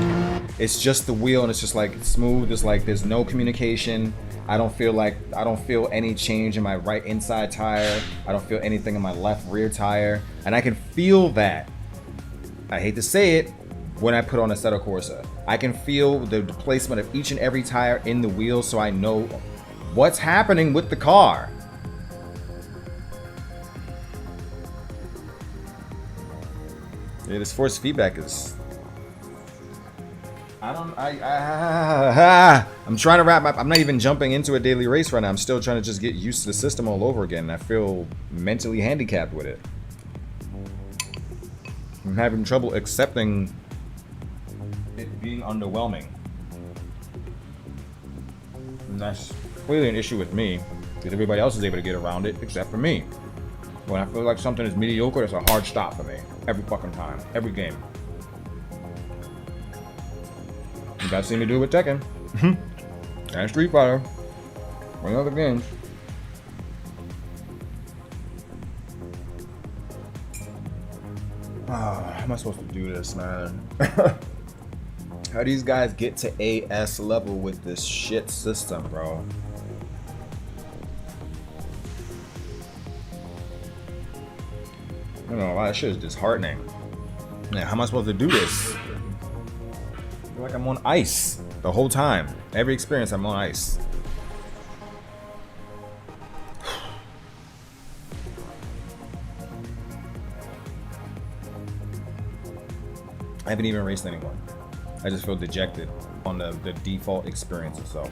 it's just the wheel and it's just like smooth. It's like there's no communication. I don't feel any change in my right inside tire. I don't feel anything in my left rear tire. And I can feel that. I hate to say it, when I put on Assetto Corsa. I can feel the placement of each and every tire in the wheel so I know what's happening with the car. Yeah, this force feedback is... I'm trying to wrap my... I'm not even jumping into a daily race right now. I'm still trying to just get used to the system all over again. I feel mentally handicapped with it. I'm having trouble accepting it being underwhelming. And that's clearly an issue with me, because everybody else is able to get around it except for me. When I feel like something is mediocre, it's a hard stop for me. Every fucking time. Every game. You guys seen me do it with Tekken. And Street Fighter. Or other games. How am I supposed to do this, man? How do these guys get to AS level with this shit system, bro? I don't know, that shit is disheartening. Man, how am I supposed to do this? I feel like I'm on ice the whole time. Every experience, I'm on ice. I haven't even raced anyone. I just feel dejected on the default experience itself.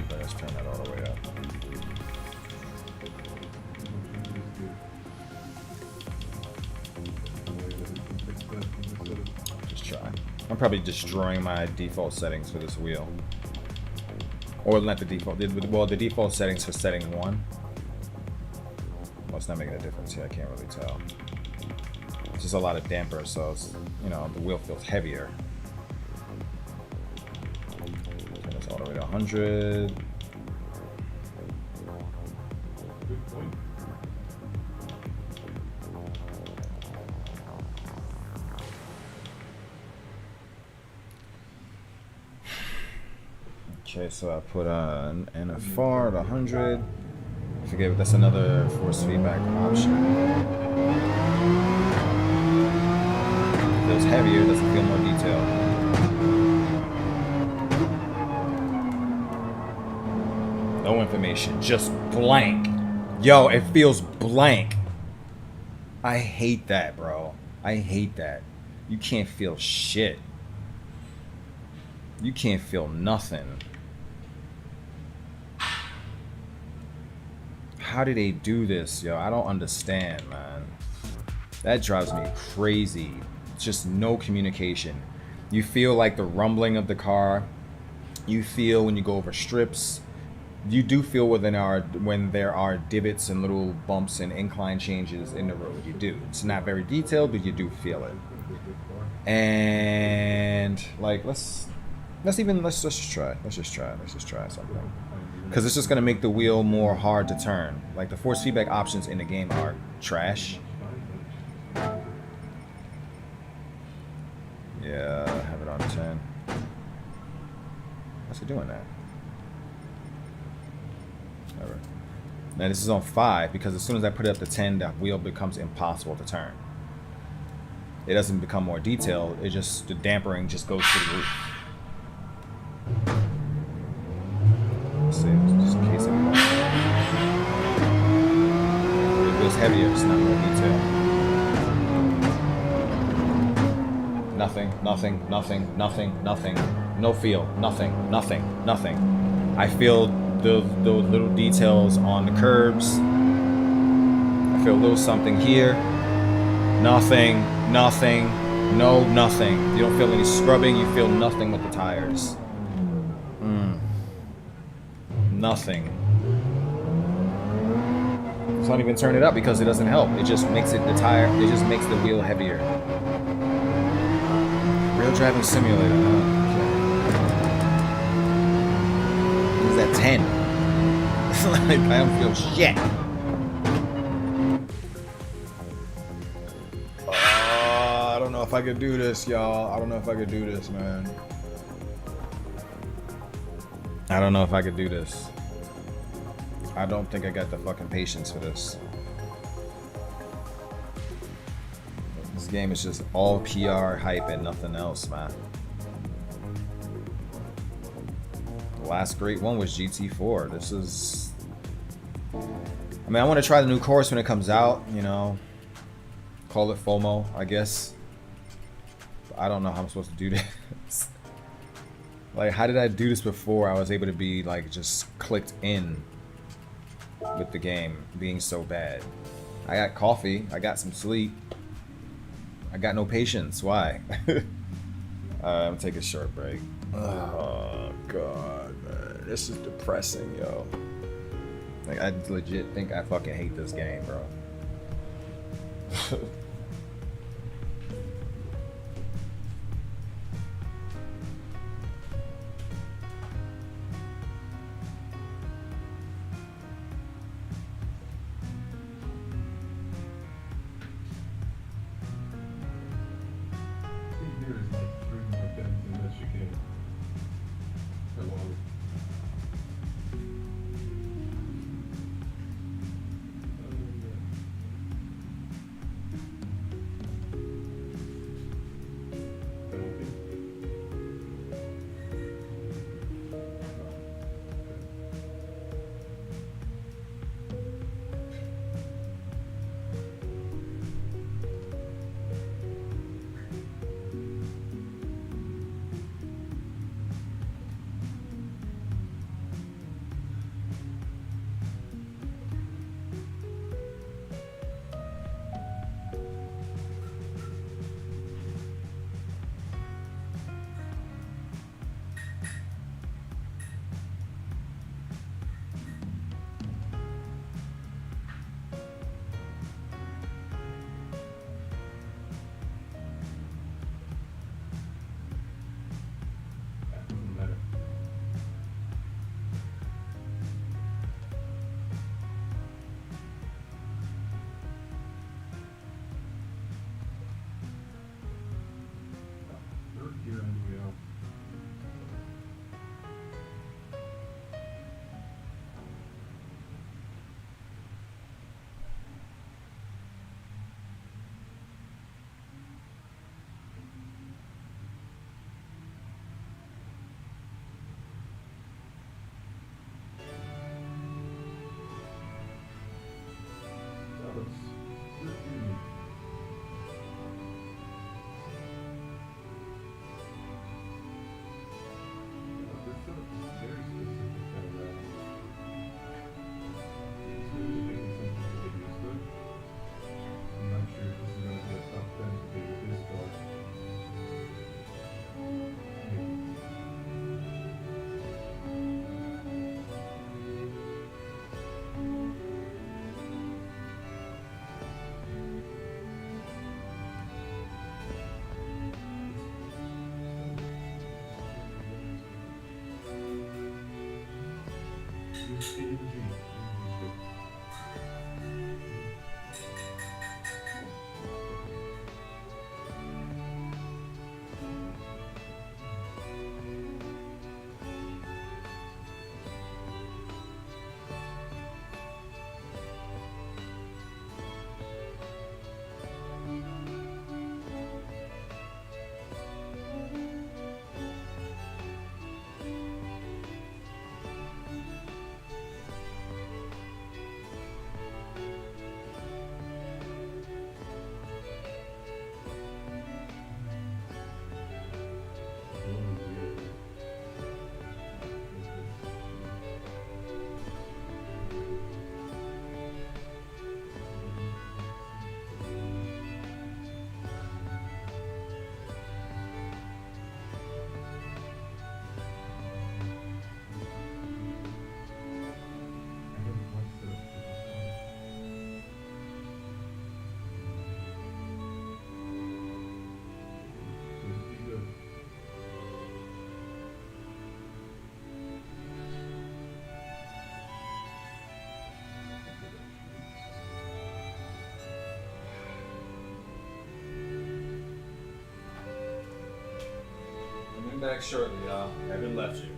Let's turn that all the way up. Just try. I'm probably destroying my default settings for this wheel. Or not the default, well, the default settings for setting 1. Well, it's not making a difference here, I can't really tell. It's just a lot of damper, so it's, you know, the wheel feels heavier. Turn this all the way to 100. Okay, so I put on NFR at 100. I forget, that's another force feedback option. It feels heavier, doesn't feel more detailed. No information, just blank. Yo, it feels blank. I hate that, bro. I hate that. You can't feel shit. You can't feel nothing. How do they do this, yo? I don't understand, man. That drives me crazy. It's just no communication. You feel like the rumbling of the car. You feel when you go over strips. You do feel when there are divots and little bumps and incline changes in the road. You do. It's not very detailed, but you do feel it. And like, let's just try something. Because it's just going to make the wheel more hard to turn. Like, the force feedback options in the game are trash. Yeah, I have it on 10. What's it doing that? Whatever. Now this is on 5 because as soon as I put it up to 10, the wheel becomes impossible to turn. It doesn't become more detailed. It just, the dampering just goes through the roof. Just in case it feels heavier, it's not more detail. Nothing. No feel, nothing. I feel the little details on the curbs. I feel a little something here. Nothing. No, nothing. You don't feel any scrubbing, you feel nothing with the tires. Nothing. Just don't even turn it up because it doesn't help. It just makes it just makes the wheel heavier. Real driving simulator, huh? Okay. It's at 10. Like, I don't feel shit. I don't know if I could do this, y'all. I don't know if I could do this, man. I don't know if I could do this. I don't think I got the fucking patience for this. This game is just all PR hype and nothing else, man. The last great one was GT4. This is... I mean, I want to try the new course when it comes out, you know. Call it FOMO, I guess. But I don't know how I'm supposed to do this. Like, how did I do this before I was able to be, like, just clicked in with the game being so bad? I got coffee. I got some sleep. I got no patience. Why? I'm gonna take a short break. Oh, God, man. This is depressing, yo. Like, I legit think I fucking hate this game, bro. record is like 3 minutes unless you can. Hello. Back shortly, y'all. Haven't left you.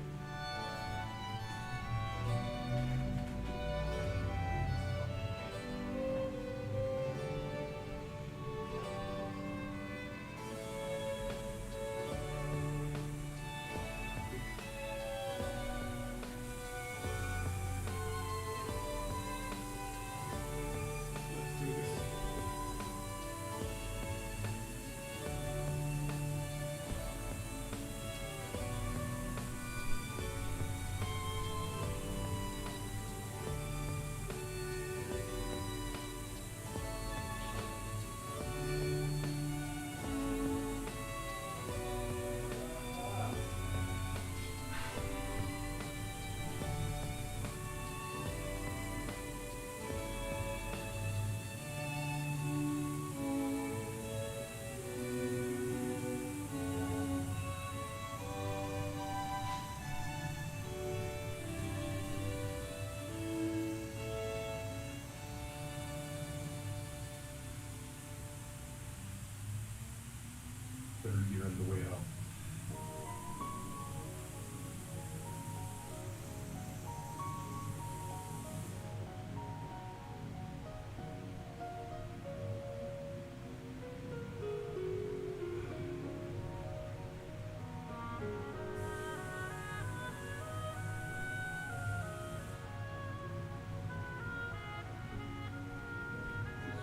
find the way out.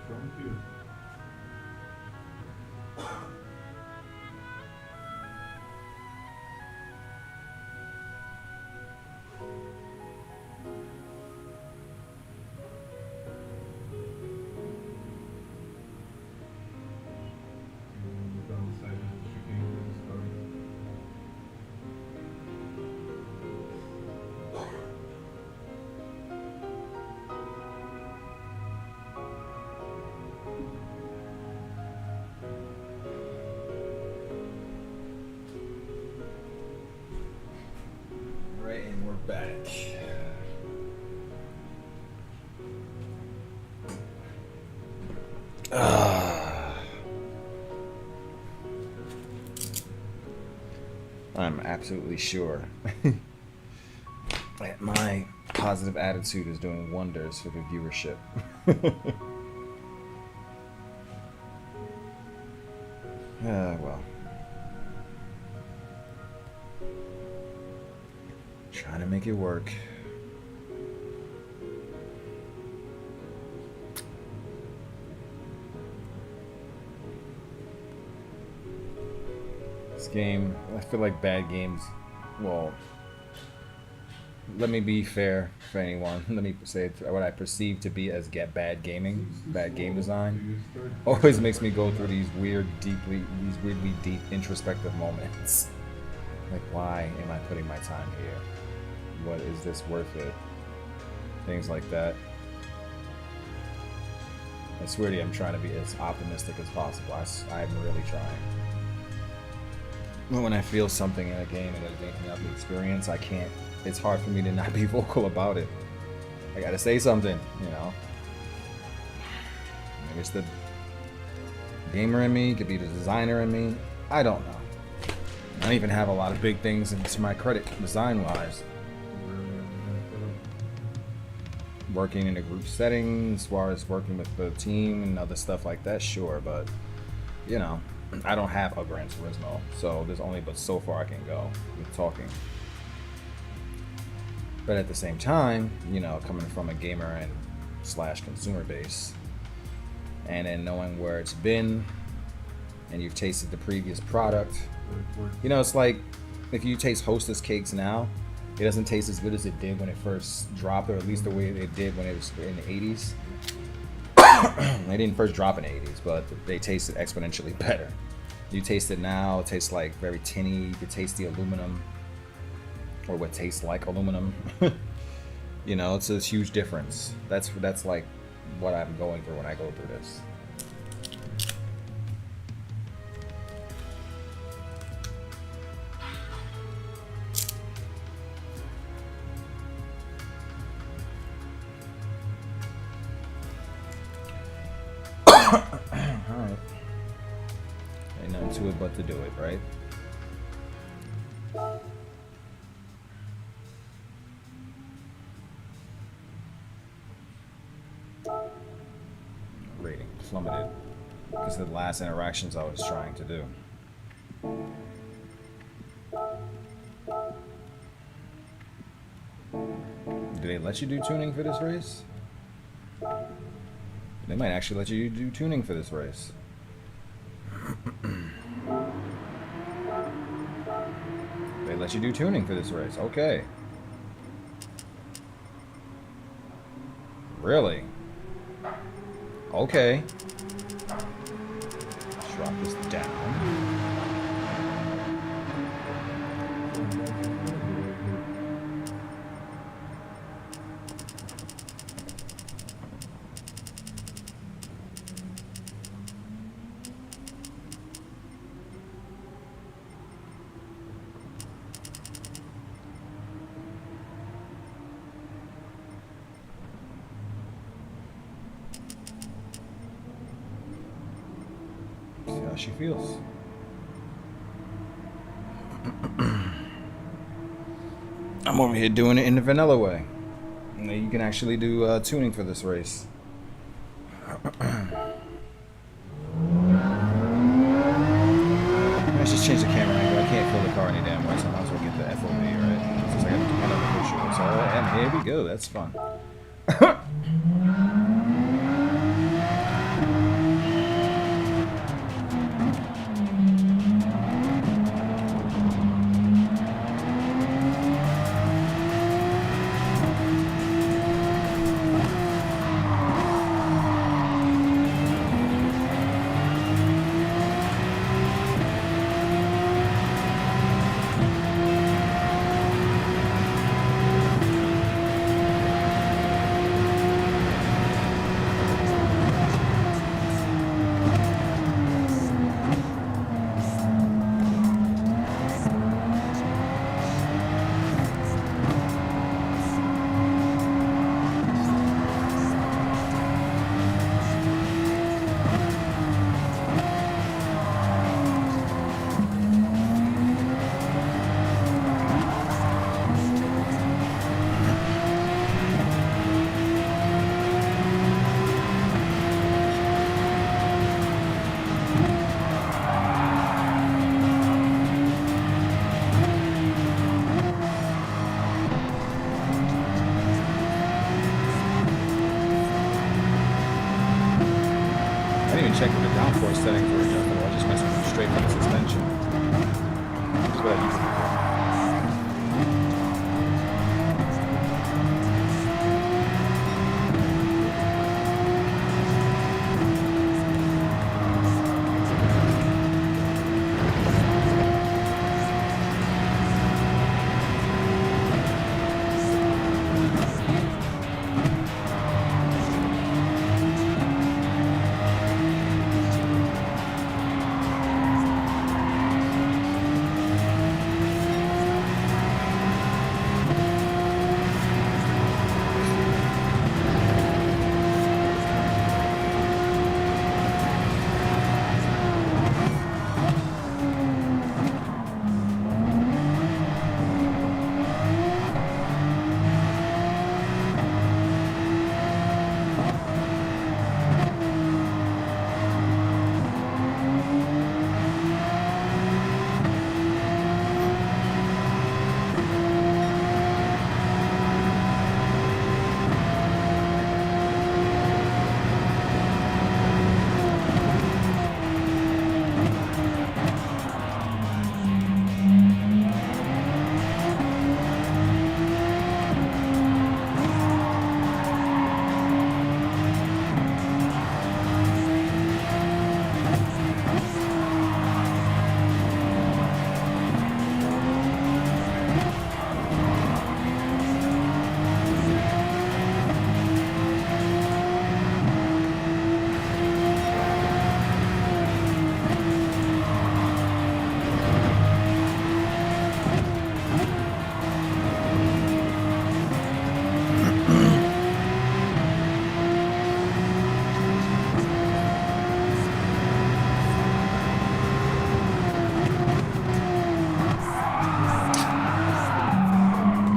Strong too. Downside is the chicane for the start. Right, and we're back. I'm absolutely sure that my positive attitude is doing wonders for the viewership. Well. Trying to make it work. This game, I feel like bad games, well, let me be fair for anyone. Let me say what I perceive to be as bad gaming, bad game design, always makes me go through these weirdly deep introspective moments. Like, why am I putting my time here? What is this worth it? Things like that. I swear to you, I'm trying to be as optimistic as possible. I'm really trying. But when I feel something in a game and it's making up the experience, I can't. It's hard for me to not be vocal about it. I gotta say something, you know. Maybe it's the gamer in me, could be the designer in me. I don't know. I don't even have a lot of big things into my credit design-wise. Working in a group setting, as far as working with the team and other stuff like that, sure, but you know, I don't have a Gran Turismo, so there's only but so far I can go with talking. But at the same time, you know, coming from a gamer and / consumer base, and then knowing where it's been, and you've tasted the previous product, you know, it's like if you taste Hostess cakes now, it doesn't taste as good as it did when it first dropped, or at least the way it did when it was in the 80s. They didn't first drop in the 80s, but they tasted exponentially better. You taste it now, it tastes like very tinny. You can taste the aluminum, or what tastes like aluminum. You know, it's a huge difference. That's like what I'm going through when I go through this. Alright. Ain't nothing to it but to do it, right? Rating plummeted because of the last interactions I was trying to do. Do they let you do tuning for this race? They might actually let you do tuning for this race. They let you do tuning for this race. Okay. Really? Okay. Let's drop this down. See how she feels. I'm over here doing it in the vanilla way. Now you can actually do tuning for this race. Let's just change the camera angle. I can't feel the car any damn way, so I might as well get the FOV, right? Since I got to depend on the visuals. Alright, and here we go. That's fun. Check what the downforce settings were adjustable. I just messed with them straight from the suspension. That's what I use it for.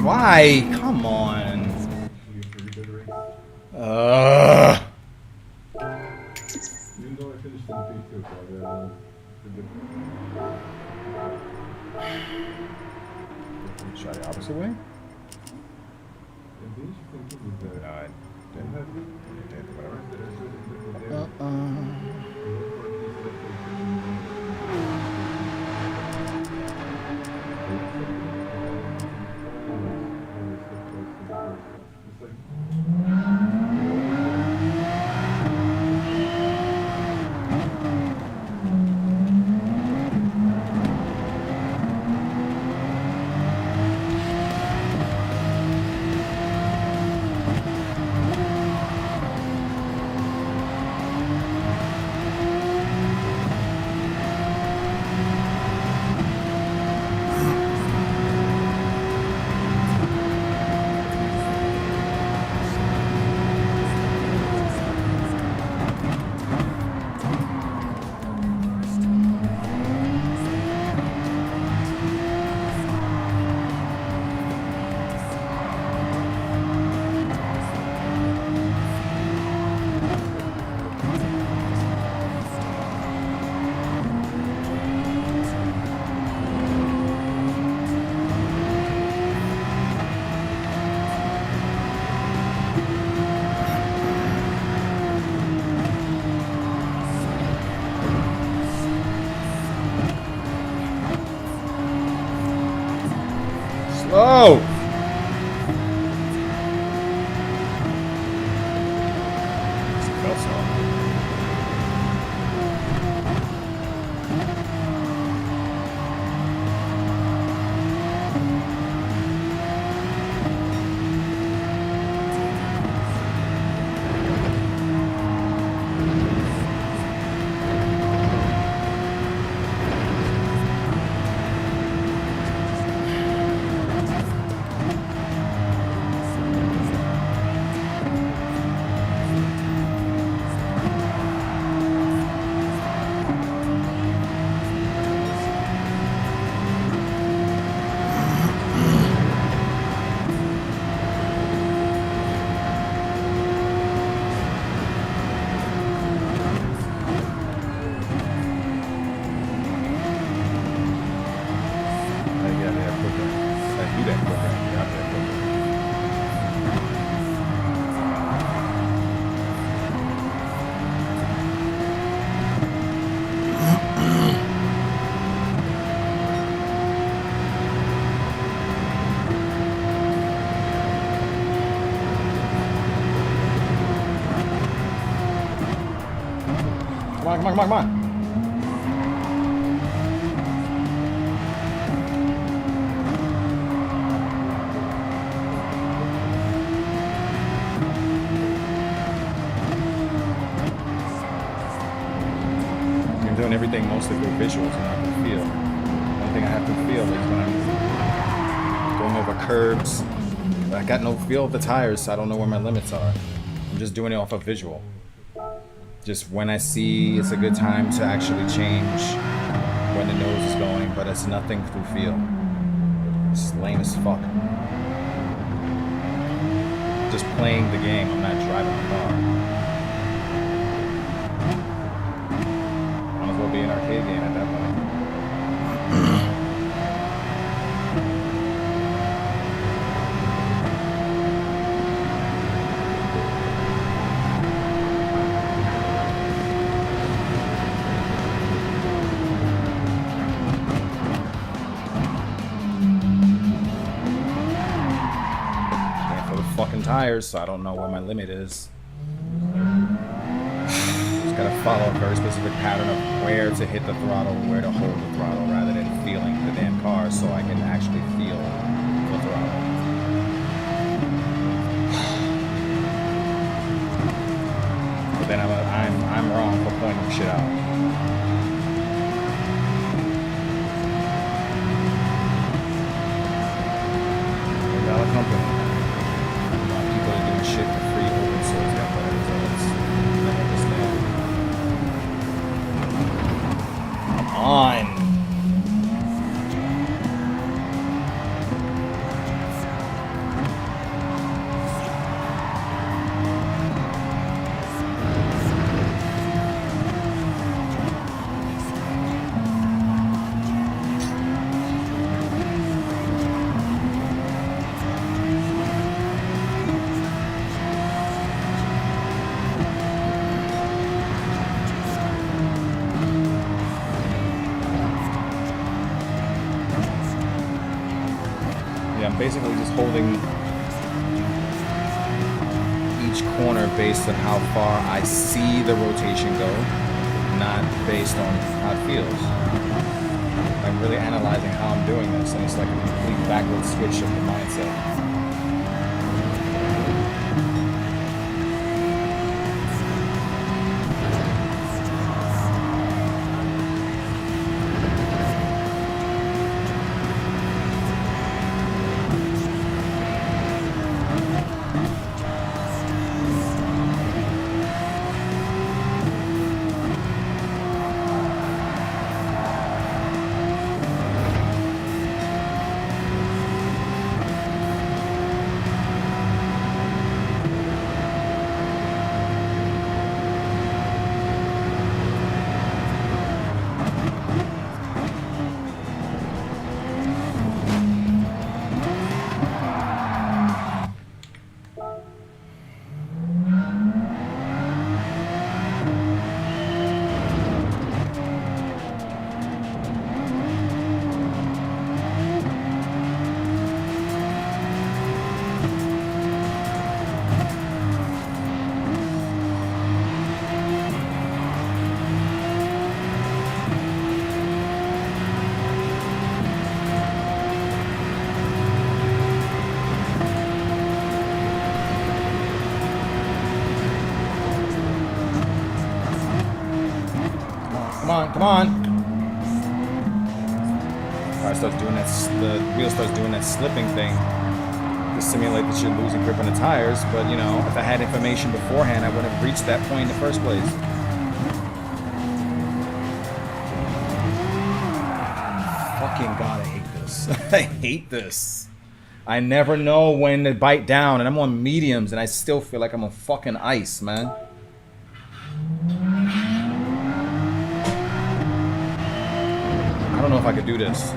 Why? Come on. Even though I finished in P2, Try the opposite way? and the interesting thing is that No, I didn't. Oh! Felt so. Come on, come on, come on, come on. I'm doing everything mostly through visuals and not through feel. The only thing I have to feel is when I'm going over curbs. I got no feel of the tires, so I don't know where my limits are. I'm just doing it off of visual. Just when I see it's a good time to actually change when the nose is going, but it's nothing through feel. It's lame as fuck. Just playing the game, I'm not driving the car. Might as well be an arcade game at that point. Tires, so I don't know where my limit is. Just gotta follow a very specific pattern of where to hit the throttle, where to hold the throttle, rather than feeling the damn car, so I can actually feel the throttle. But then I'm wrong for pointing shit out. Company. Shit for free open source got better results. I understand. Come on. I'm basically just holding each corner based on how far I see the rotation go, not based on how it feels. I'm really analyzing how I'm doing this, and it's like a complete backward switch of the mindset. Come on. Car starts doing that. The wheel starts doing that slipping thing to simulate that you're losing grip on the tires. But you know, if I had information beforehand, I would have reached that point in the first place. Fucking God, I hate this. I hate this. I never know when to bite down, and I'm on mediums, and I still feel like I'm on fucking ice, man. I don't know if I could do this.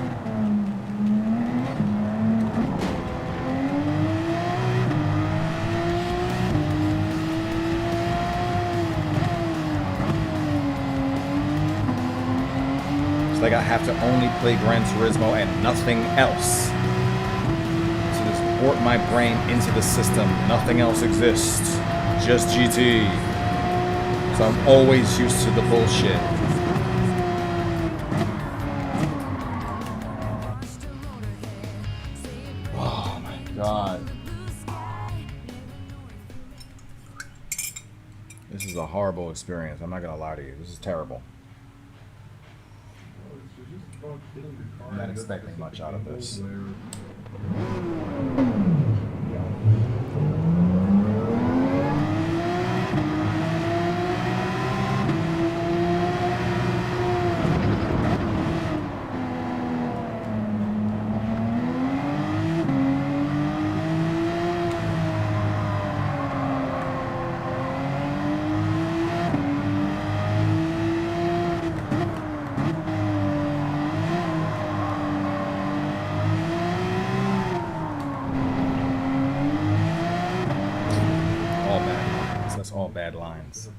It's like I have to only play Gran Turismo and nothing else. To just warp my brain into the system. Nothing else exists. Just GT. So I'm always used to the bullshit. Oh my God. This is a horrible experience. I'm not gonna lie to you. This is terrible. I'm not expecting much out of this. All bad lines.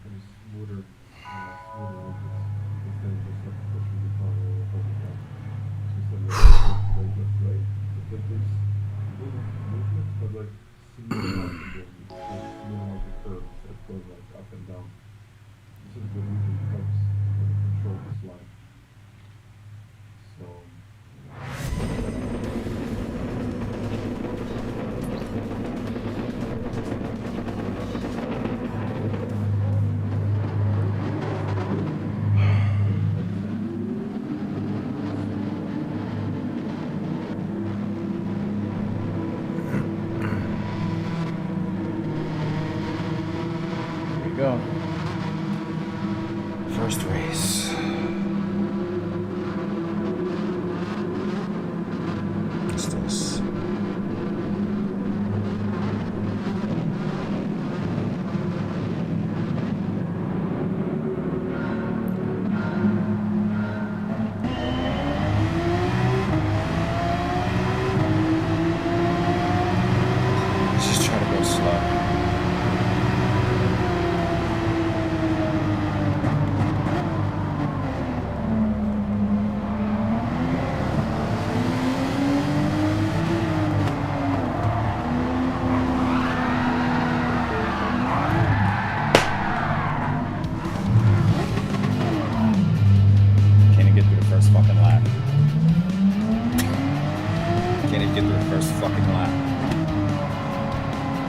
Go. First race. What's this? Let's just try to go slow.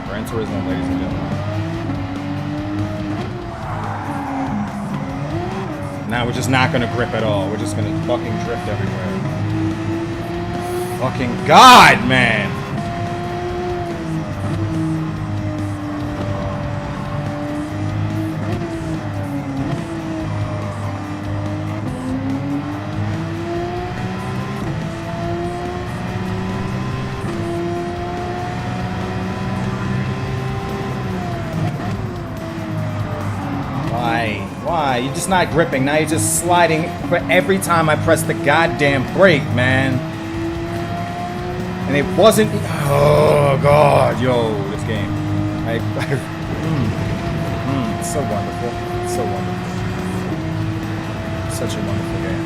Gran Turismo, ladies and gentlemen. Now we're just not gonna grip at all. We're just gonna fucking drift everywhere. Fucking God, man! Why? You're just not gripping. Now you're just sliding for every time I press the goddamn brake, man. And it wasn't... Oh, God. Yo, this game. It's so wonderful. It's so wonderful. Such a wonderful game.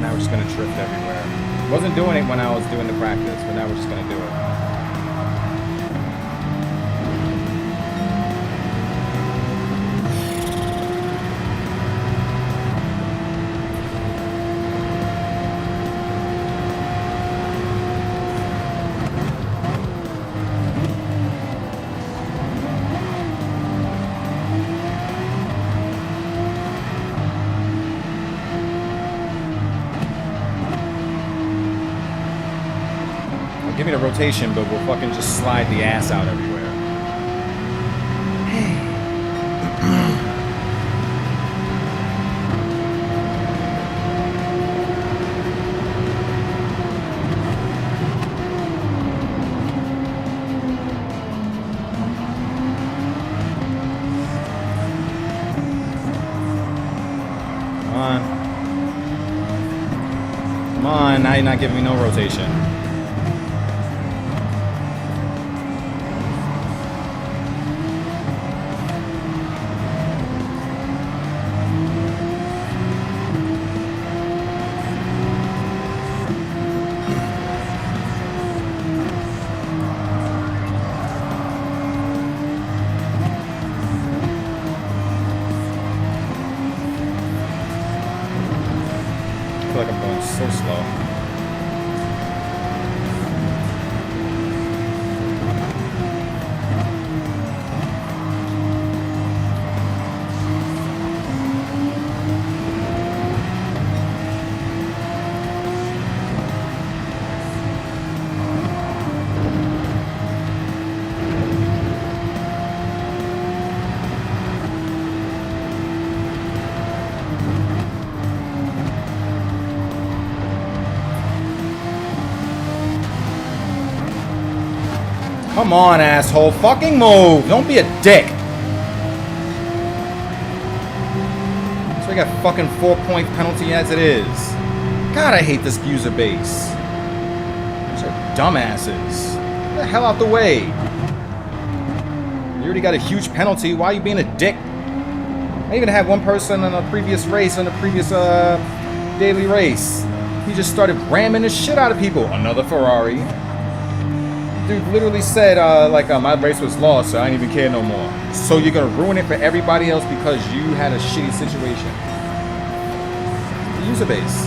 Now we're just gonna drift everywhere. Wasn't doing it when I was doing the practice, but now we're just gonna do it. Give me the rotation, but we'll fucking just slide the ass out everywhere. Come on, now you're not giving me no rotation. I feel like I'm going so slow. Come on, asshole. Fucking move. Don't be a dick. So I got fucking 4-point penalty as it is. God, I hate this user base. These are dumbasses. Get the hell out the way. You already got a huge penalty. Why are you being a dick? I even had one person in a previous race, in a previous daily race. He just started ramming the shit out of people. Another Ferrari. Dude literally said, my race was lost, so I didn't even care no more. So you're gonna ruin it for everybody else because you had a shitty situation. The user base.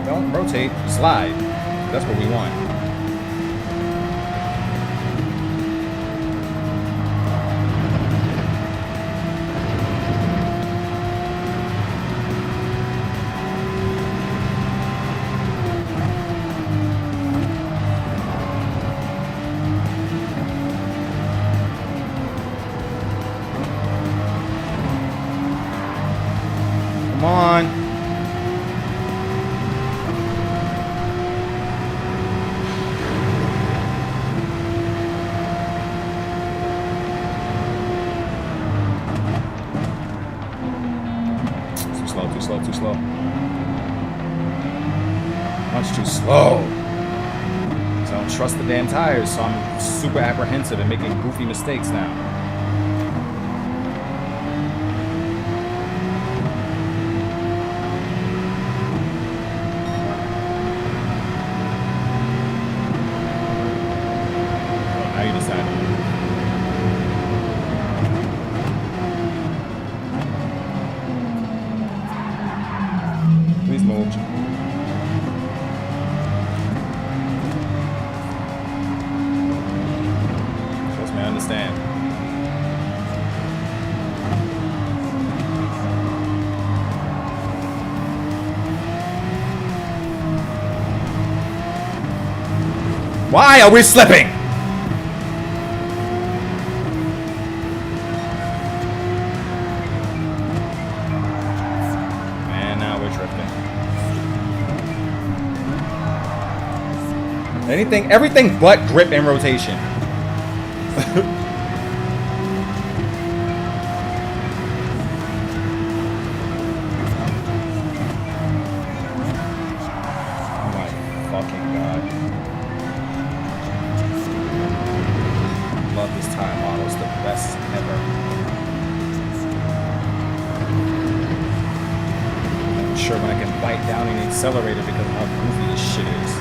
Don't rotate, slide. That's what we want. Come on. Too slow. Much too slow. So I don't trust the damn tires, so I'm super apprehensive and making goofy mistakes now. Oh, now you decide. Please move. Trust me, I understand. Why are we slipping? Man, now we're drifting. Anything, everything but grip and rotation. Oh my fucking god. Love this tire model. It's the best ever. I'm sure when I can bite down in the accelerator because of how goofy this shit is.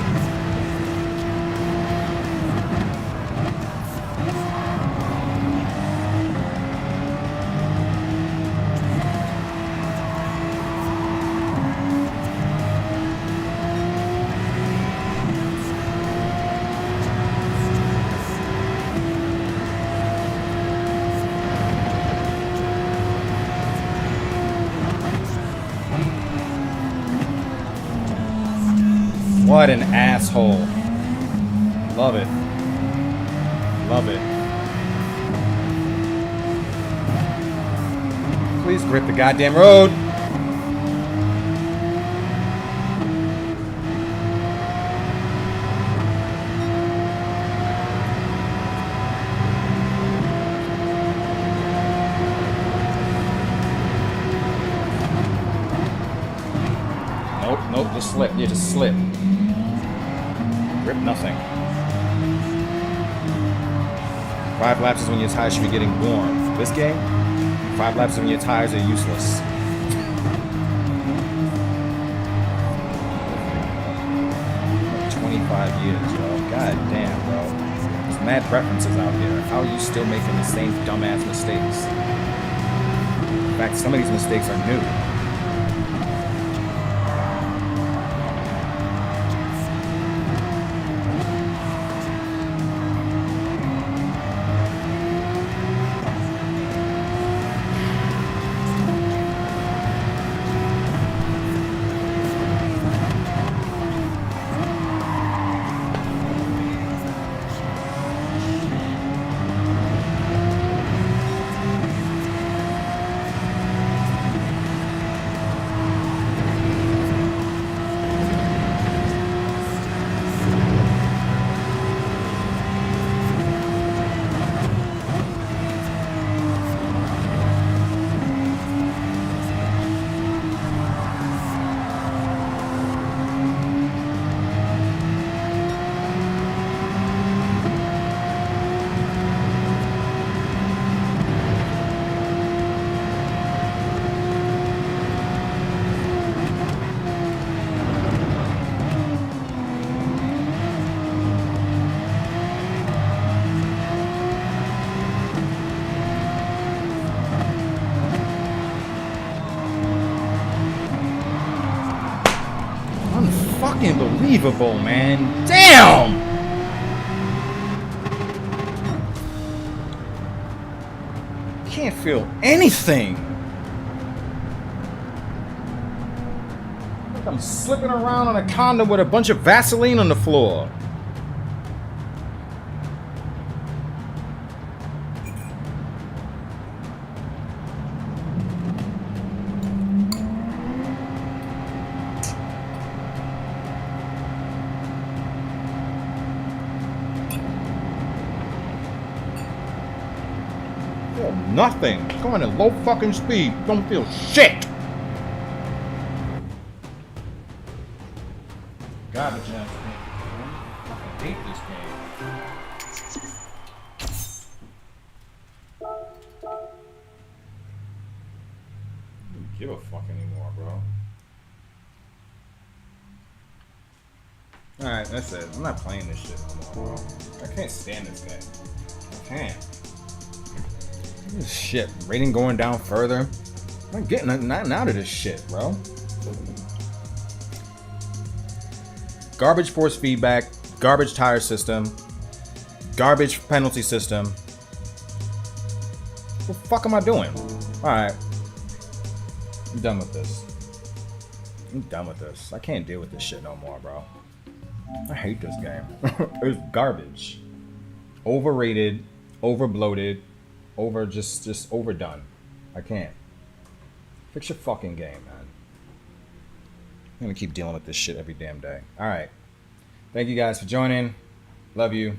What an asshole. Love it. Love it. Please grip the goddamn road. Nope, nope, just slip. Yeah, just slip. Grip nothing. 5 laps is when your tires should be getting warm. This game, 5 laps is when your tires are useless. Like 25 years, bro. God damn, bro. There's mad preferences out here. How are you still making the same dumbass mistakes? In fact, some of these mistakes are new. Unbelievable, man. Damn! Can't feel anything. Like I'm slipping around on a condom with a bunch of Vaseline on the floor. Nothing. Going at low fucking speed. Don't feel shit. Garbage ass game. I hate this game. I don't give a fuck anymore, bro. Alright, that's it. I'm not playing this shit no more, bro. I can't stand this game. I can't. Shit, rating going down further. I'm getting nothing out of this shit, bro. Garbage force feedback, garbage tire system, garbage penalty system. What the fuck am I doing? Alright. I'm done with this. I'm done with this. I can't deal with this shit no more, bro. I hate this game. It's garbage. Overrated, overbloated. Just overdone. I can't. Fix your fucking game, man. I'm gonna keep dealing with this shit every damn day. Alright. Thank you guys for joining. Love you.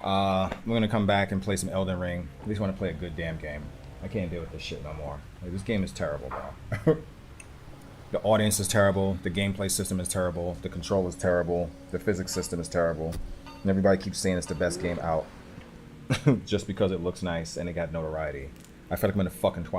We're gonna come back and play some Elden Ring. At least want to play a good damn game. I can't deal with this shit no more. Like, this game is terrible, bro. The audience is terrible. The gameplay system is terrible. The control is terrible. The physics system is terrible. And everybody keeps saying it's the best game out just because it looks nice and it got notoriety. I feel like I'm in a fucking Twilight.